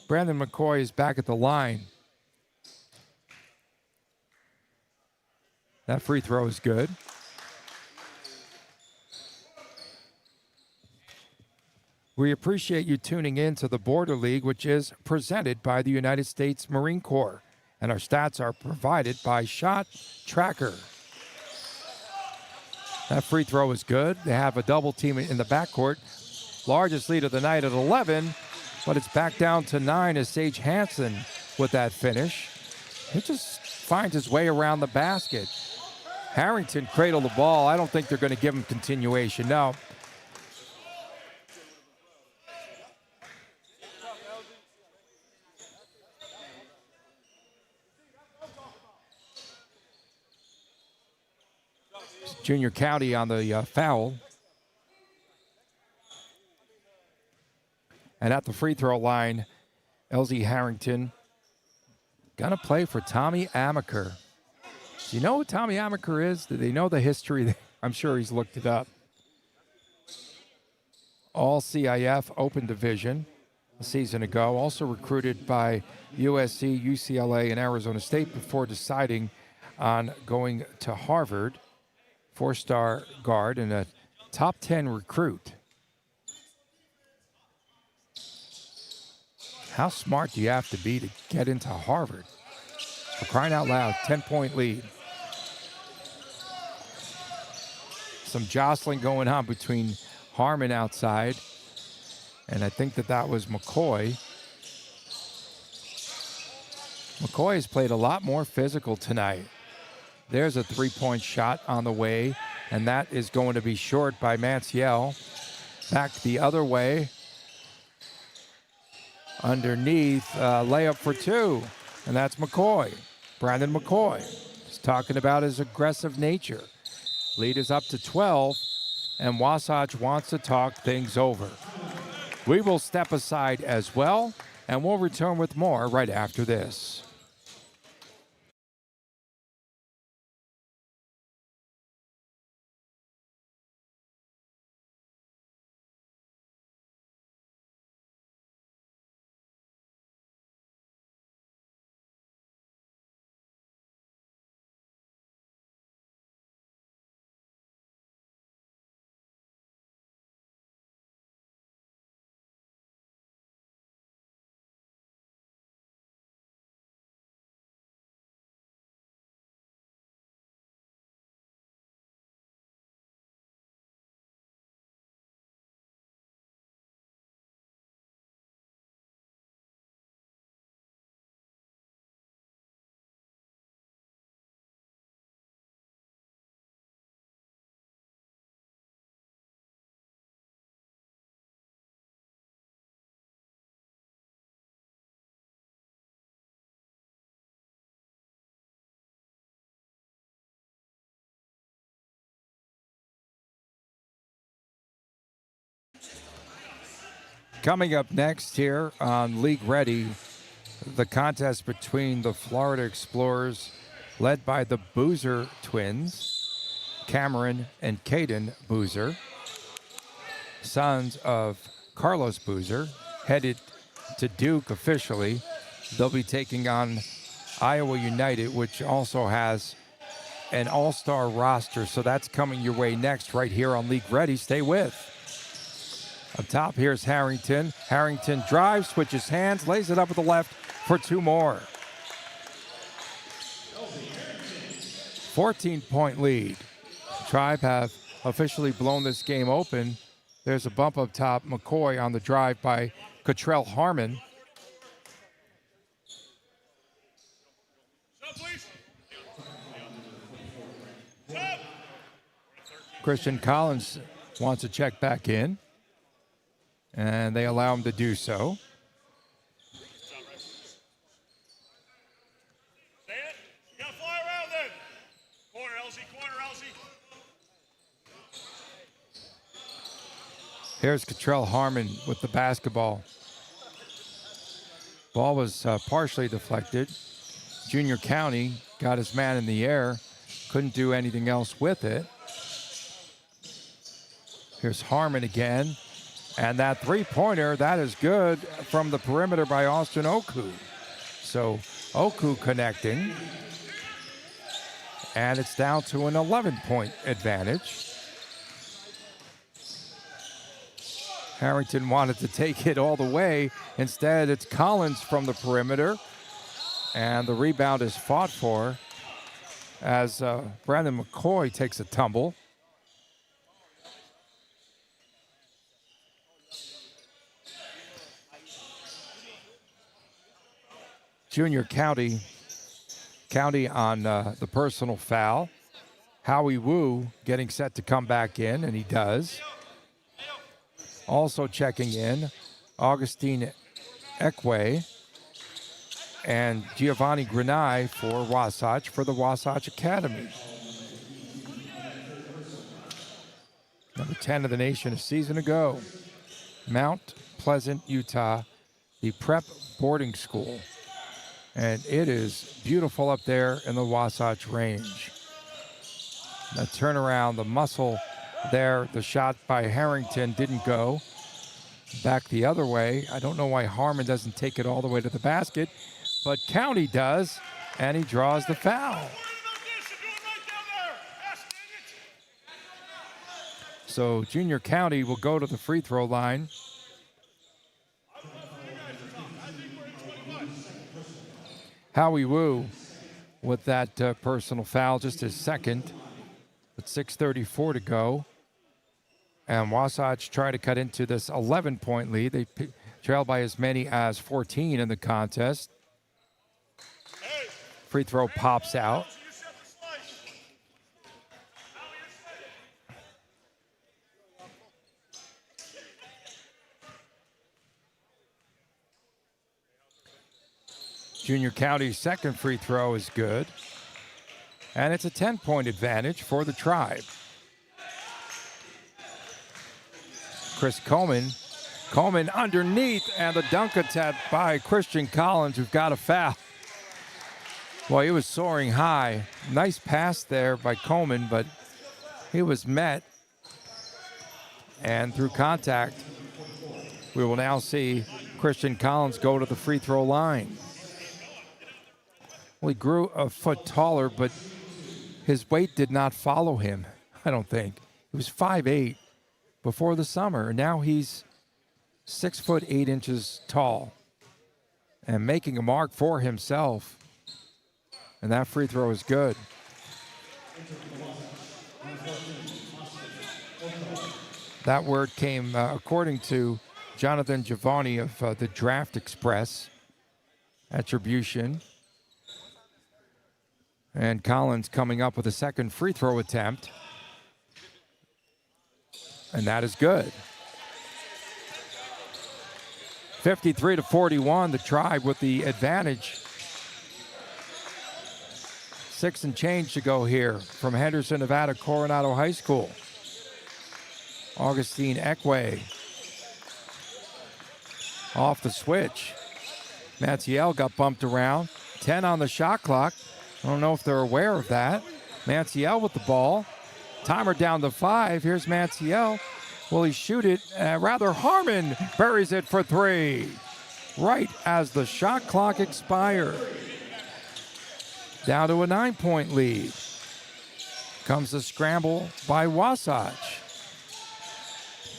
Brandon McCoy is back at the line. That free throw is good. We appreciate you tuning in to the Border League, which is presented by the United States Marine Corps, and our stats are provided by Shot Tracker. That free throw is good. They have a double team in the backcourt. Largest lead of the night at 11, but it's back down to 9 as Sage Hansen with that finish. He just finds his way around the basket. Harrington cradled the ball. I don't think they're going to give him continuation. No. Junior County on the foul. And at the free throw line, Elsie Harrington gonna play for Tommy Amaker. Do you know who Tommy Amaker is? Do they know the history? I'm sure he's looked it up. All CIF Open Division a season ago. Also recruited by USC, UCLA, and Arizona State before deciding on going to Harvard. 4-star guard and a top 10 recruit. How smart do you have to be to get into Harvard? For crying out loud, 10-point lead. Some jostling going on between Harmon outside, and I think that was McCoy. McCoy has played a lot more physical tonight. There's a 3-point shot on the way, and that is going to be short by Manciel. Back the other way. Underneath, layup for 2, and that's McCoy. Brandon McCoy is talking about his aggressive nature. Lead is up to 12, and Wasatch wants to talk things over. We will step aside as well, and we'll return with more right after this. Coming up next here on League Ready, the contest between the Florida Explorers, led by the Boozer twins, Cameron and Caden Boozer, sons of Carlos Boozer, headed to Duke officially. They'll be taking on Iowa United, which also has an all-star roster, so that's coming your way next right here on League Ready. Stay with. Up top, here's Harrington. Harrington drives, switches hands, lays it up with the left for two more. 14-point lead. Tribe have officially blown this game open. There's a bump up top. McCoy on the drive by Cottrell Harmon. Christian Collins wants to check back in, and they allow him to do so. You gotta fly around then. Corner, LZ, corner, LZ. Here's Cottrell Harmon with the basketball. Ball was partially deflected. Junior County got his man in the air, couldn't do anything else with it. Here's Harmon again. And that three-pointer, that is good from the perimeter by Austin Oku. So Oku connecting. And it's down to an 11-point advantage. Harrington wanted to take it all the way. Instead, it's Collins from the perimeter. And the rebound is fought for as Brandon McCoy takes a tumble. Junior County on the personal foul. Howie Wu getting set to come back in, and he does. Also checking in, Augustine Ekwe and Giovanni Granai for Wasatch, for the Wasatch Academy. Number 10 of the nation a season ago. Mount Pleasant, Utah, the prep boarding school. And it is beautiful up there in the Wasatch Range. The turnaround, the muscle there, the shot by Harrington didn't go. Back the other way. I don't know why Harmon doesn't take it all the way to the basket, but County does, and he draws the foul. So Junior County will go to the free throw line. Howie Wu with that personal foul, just his second, with 6:34 to go. And Wasatch try to cut into this 11-point lead. They trail by as many as 14 in the contest. Free throw pops out. Junior County's second free throw is good. And it's a 10-point advantage for the Tribe. Chris Coleman underneath, and the dunk attempt by Christian Collins, who've got a foul. Well, he was soaring high. Nice pass there by Coleman, but he was met. And through contact, we will now see Christian Collins go to the free throw line. Well, he grew a foot taller, but his weight did not follow him, I don't think. He was 5'8" before the summer, and now he's 6'8" tall and making a mark for himself. And that free throw is good. That word came, according to Jonathan Giovanni of the Draft Express, attribution. And Collins coming up with a second free throw attempt. And that is good. 53-41, the Tribe with the advantage. 6 and change to go here from Henderson, Nevada, Coronado High School. Augustine Ekwe off the switch. Manciel got bumped around. 10 on the shot clock. I don't know if they're aware of that. Manciel with the ball. Timer down to 5. Here's Manciel. Will he shoot it? Rather, Harmon buries it for 3. Right as the shot clock expired. Down to a 9-point lead. Comes the scramble by Wasatch.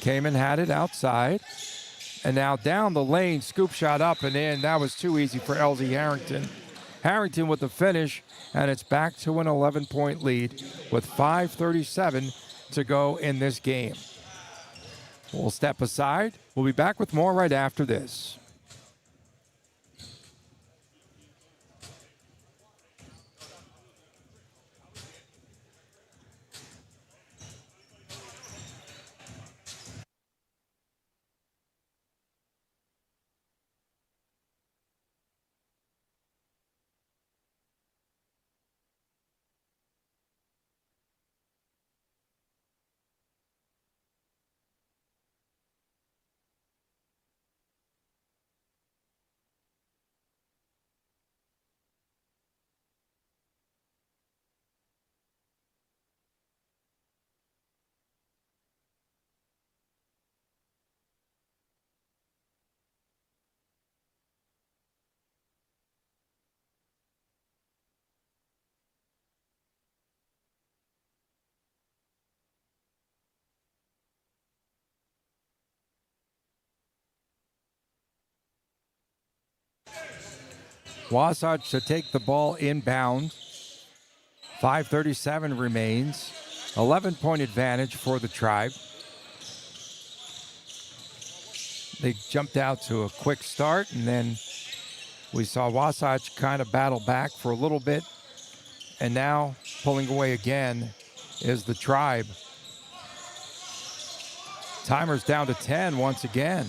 Kamen had it outside. And now down the lane, scoop shot up and in. That was too easy for LZ Harrington. Harrington with the finish, and it's back to an 11-point lead with 5:37 to go in this game. We'll step aside. We'll be back with more right after this. Wasatch to take the ball inbound. 5:37 remains. 11-point advantage for the Tribe. They jumped out to a quick start, and then we saw Wasatch kind of battle back for a little bit. And now pulling away again is the Tribe. Timer's down to 10 once again.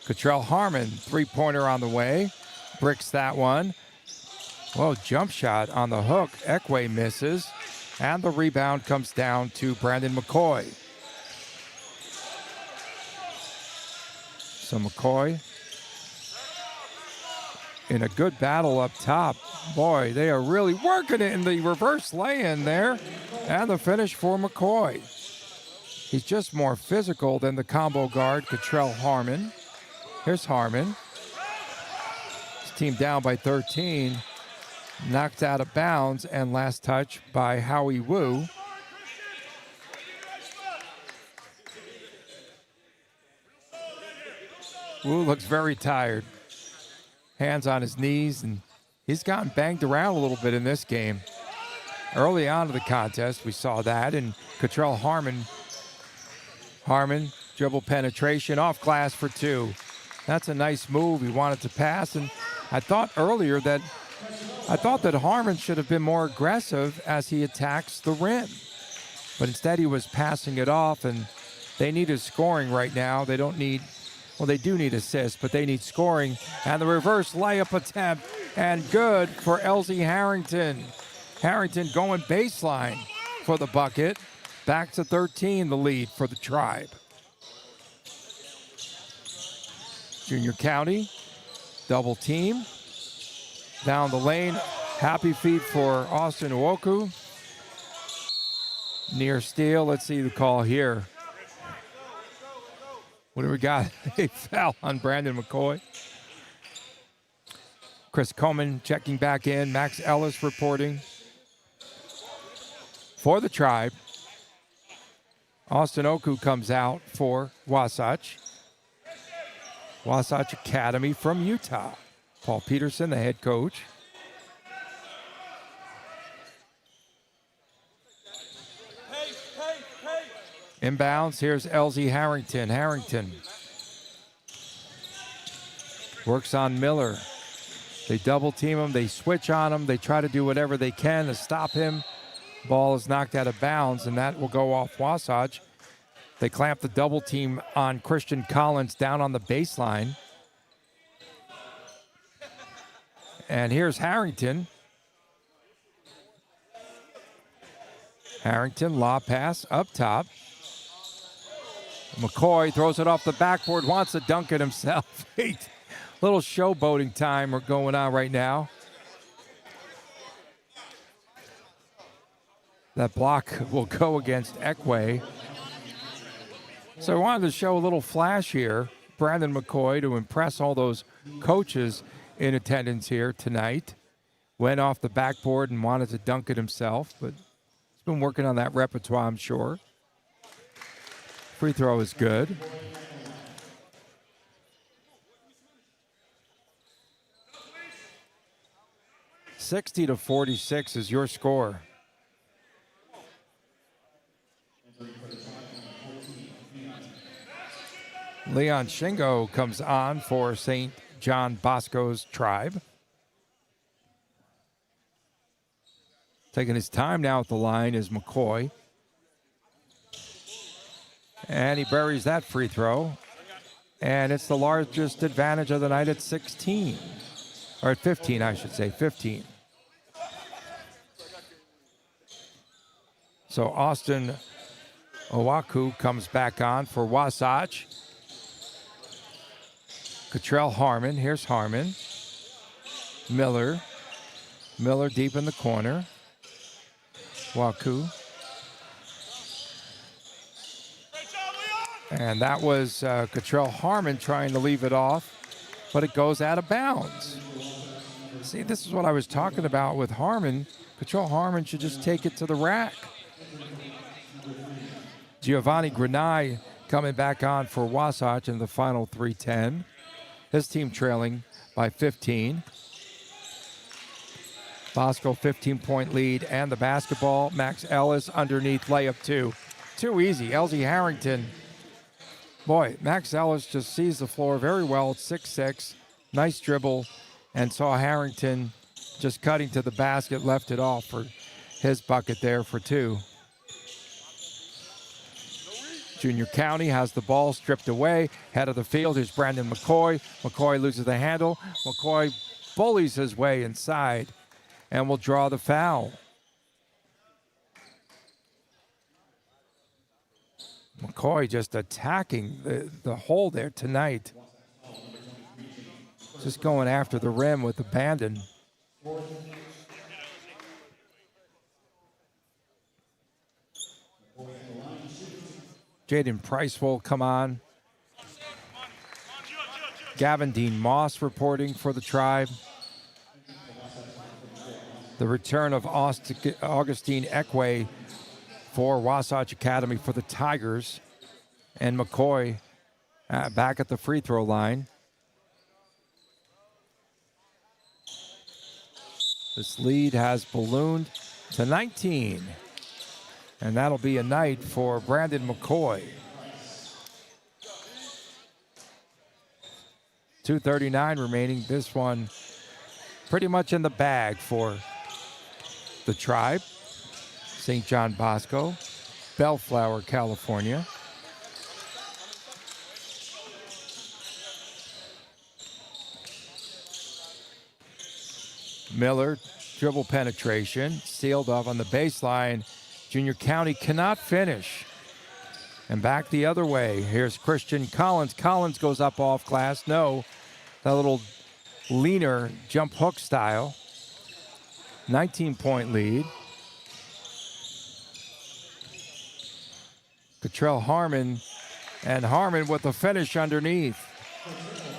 Cottrell Harmon, three-pointer on the way. Bricks that one. Well, jump shot on the hook. Ekwe misses. And the rebound comes down to Brandon McCoy. So McCoy in a good battle up top. Boy, they are really working it in the reverse lay-in there. And the finish for McCoy. He's just more physical than the combo guard, Cottrell Harmon. Here's Harmon. His team down by 13. Knocked out of bounds, and last touch by Howie Wu. Wu looks very tired. Hands on his knees, and he's gotten banged around a little bit in this game. Early on in the contest, we saw that, and Cottrell Harmon dribble penetration off glass for 2. That's a nice move. He wanted to pass, and I thought that Harmon should have been more aggressive as he attacks the rim. But instead he was passing it off, and they needed scoring right now. They don't need, well, they do need assists, but they need scoring. And the reverse layup attempt, and good for LZ Harrington. Harrington going baseline for the bucket. Back to 13, the lead for the Tribe. Junior County, double team. Down the lane, happy feet for Austin Uoku. Near steal, let's see the call here. What do we got? A foul on Brandon McCoy. Chris Coleman checking back in. Max Ellis reporting. For the Tribe, Austin Uoku comes out for Wasatch. Wasatch Academy from Utah. Paul Peterson, the head coach. Inbounds, here's LZ Harrington. Harrington works on Miller. They double team him, they switch on him, they try to do whatever they can to stop him. Ball is knocked out of bounds, and that will go off Wasatch. They clamp the double team on Christian Collins down on the baseline. And here's Harrington. Harrington, lob pass up top. McCoy throws it off the backboard, wants to dunk it himself. Little showboating time going on right now. That block will go against Ekwe. So I wanted to show a little flash here. Brandon McCoy, to impress all those coaches in attendance here tonight, went off the backboard and wanted to dunk it himself, but he's been working on that repertoire, I'm sure. Free throw is good. $60-46 is your score. Leon Shingo comes on for St. John Bosco's Tribe. Taking his time now at the line is McCoy. And he buries that free throw. And it's the largest advantage of the night at 16. Or at 15, I should say, 15. So Austin Owaku comes back on for Wasatch. Cottrell Harmon, here's Harmon. Miller deep in the corner. Waku. And that was Cottrell Harmon trying to leave it off, but it goes out of bounds. See, this is what I was talking about with Harmon. Cottrell Harmon should just take it to the rack. Giovanni Granai coming back on for Wasatch in the final 3:10. His team trailing by 15. Bosco 15-point lead and the basketball. Max Ellis underneath layup two. Too easy. Elsie Harrington. Boy, Max Ellis just sees the floor very well at 6'6". Nice dribble, and saw Harrington just cutting to the basket, left it off for his bucket there for two. Junior County has the ball stripped away. Head of the field is Brandon McCoy. McCoy loses the handle. McCoy bullies his way inside and will draw the foul. McCoy just attacking the hole there tonight. Just going after the rim with abandon. Jaden Price will come on. Gavin Dean Moss reporting for the Tribe. The return of Augustine Ekwe for Wasatch Academy for the Tigers. And McCoy back at the free throw line. This lead has ballooned to 19. And that'll be a night for Brandon McCoy. 2:39 remaining. This one pretty much in the bag for the Tribe. St. John Bosco, Bellflower, California. Miller, dribble penetration, sealed off on the baseline. Junior County cannot finish. And back the other way. Here's Christian Collins. Collins goes up off glass. No, that little leaner jump hook style. 19-point lead. Cottrell Harmon, and Harmon with the finish underneath.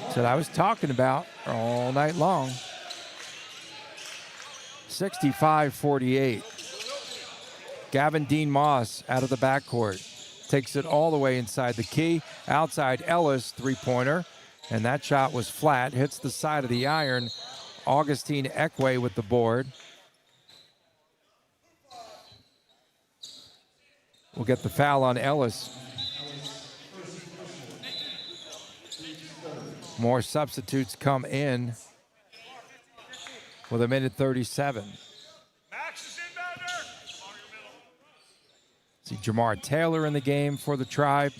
That's what I was talking about all night long. 65-48. Gavin Dean Moss out of the backcourt. Takes it all the way inside the key. Outside Ellis, three-pointer. And that shot was flat. Hits the side of the iron. Augustine Ekwe with the board. We'll get the foul on Ellis. More substitutes come in with a minute 37. See Jamar Taylor in the game for the Tribe.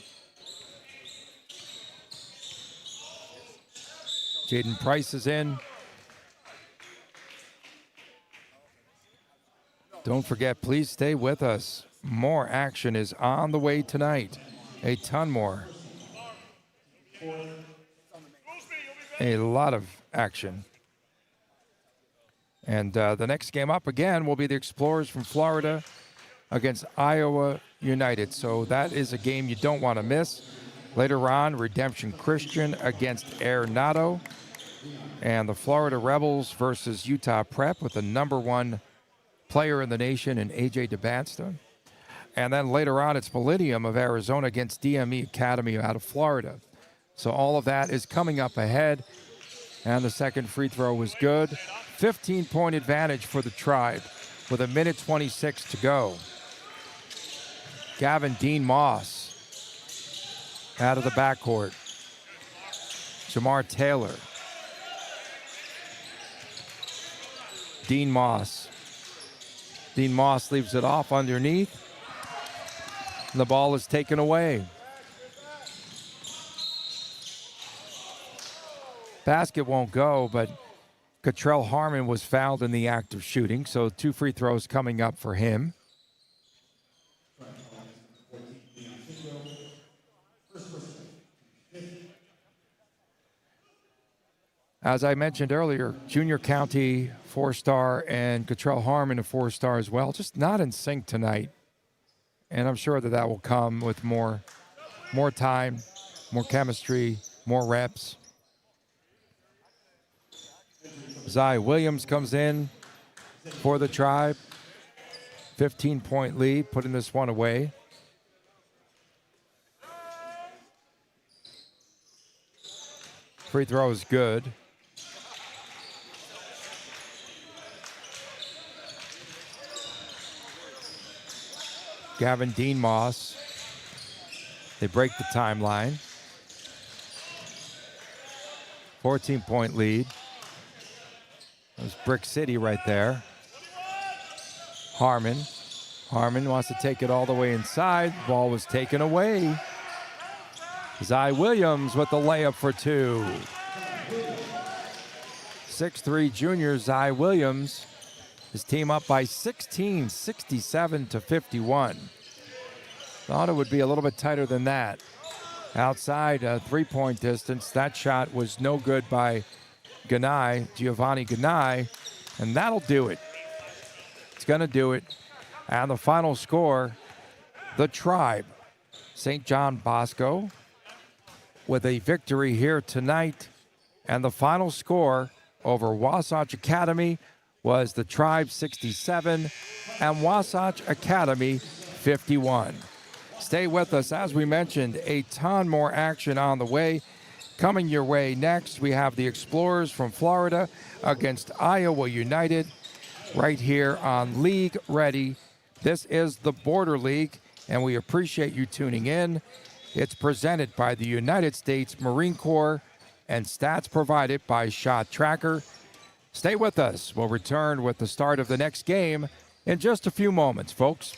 Jaden Price is in. Don't forget, please stay with us. More action is on the way tonight. A ton more. You'll be A lot of action. And the next game up again will be the Explorers from Florida against Iowa United. So that is a game you don't want to miss. Later on, Redemption Christian against Coronado. And the Florida Rebels versus Utah Prep with the #1 player in the nation in A.J. DeBansta. And then later on, it's Millennium of Arizona against DME Academy out of Florida. So all of that is coming up ahead. And the second free throw was good. 15-point advantage for the Tribe with 1:26 to go. Gavin Dean Moss out of the backcourt. Jamar Taylor. Dean Moss. Dean Moss leaves it off underneath. And the ball is taken away. Basket won't go, but Cottrell Harmon was fouled in the act of shooting, so 2 free throws coming up for him. As I mentioned earlier, Junior County 4-star and Cottrell Harmon a 4-star as well, just not in sync tonight. And I'm sure that will come with more time, more chemistry, more reps. Zai Williams comes in for the Tribe. 15-point lead, putting this one away. Free throw is good. Gavin Dean Moss. They break the timeline. 14-point lead. There's Brick City right there. Harmon. Harmon wants to take it all the way inside. Ball was taken away. Zai Williams with the layup for 2. 6'3" junior Zai Williams. His team up by 16, 67-51. Thought it would be a little bit tighter than that. Outside 3-point distance, that shot was no good by Giovanni Ganai, and that'll do it. It's going to do it. And the final score, the Tribe, St. John Bosco, with a victory here tonight. And the final score over Wasatch Academy was the Tribe 67 and Wasatch Academy 51. Stay with us. As we mentioned, a ton more action on the way. Coming your way next, we have the Explorers from Florida against Iowa United right here on League Ready. This is the Border League, and we appreciate you tuning in. It's presented by the United States Marine Corps and stats provided by Shot Tracker. Stay with us. We'll return with the start of the next game in just a few moments, folks.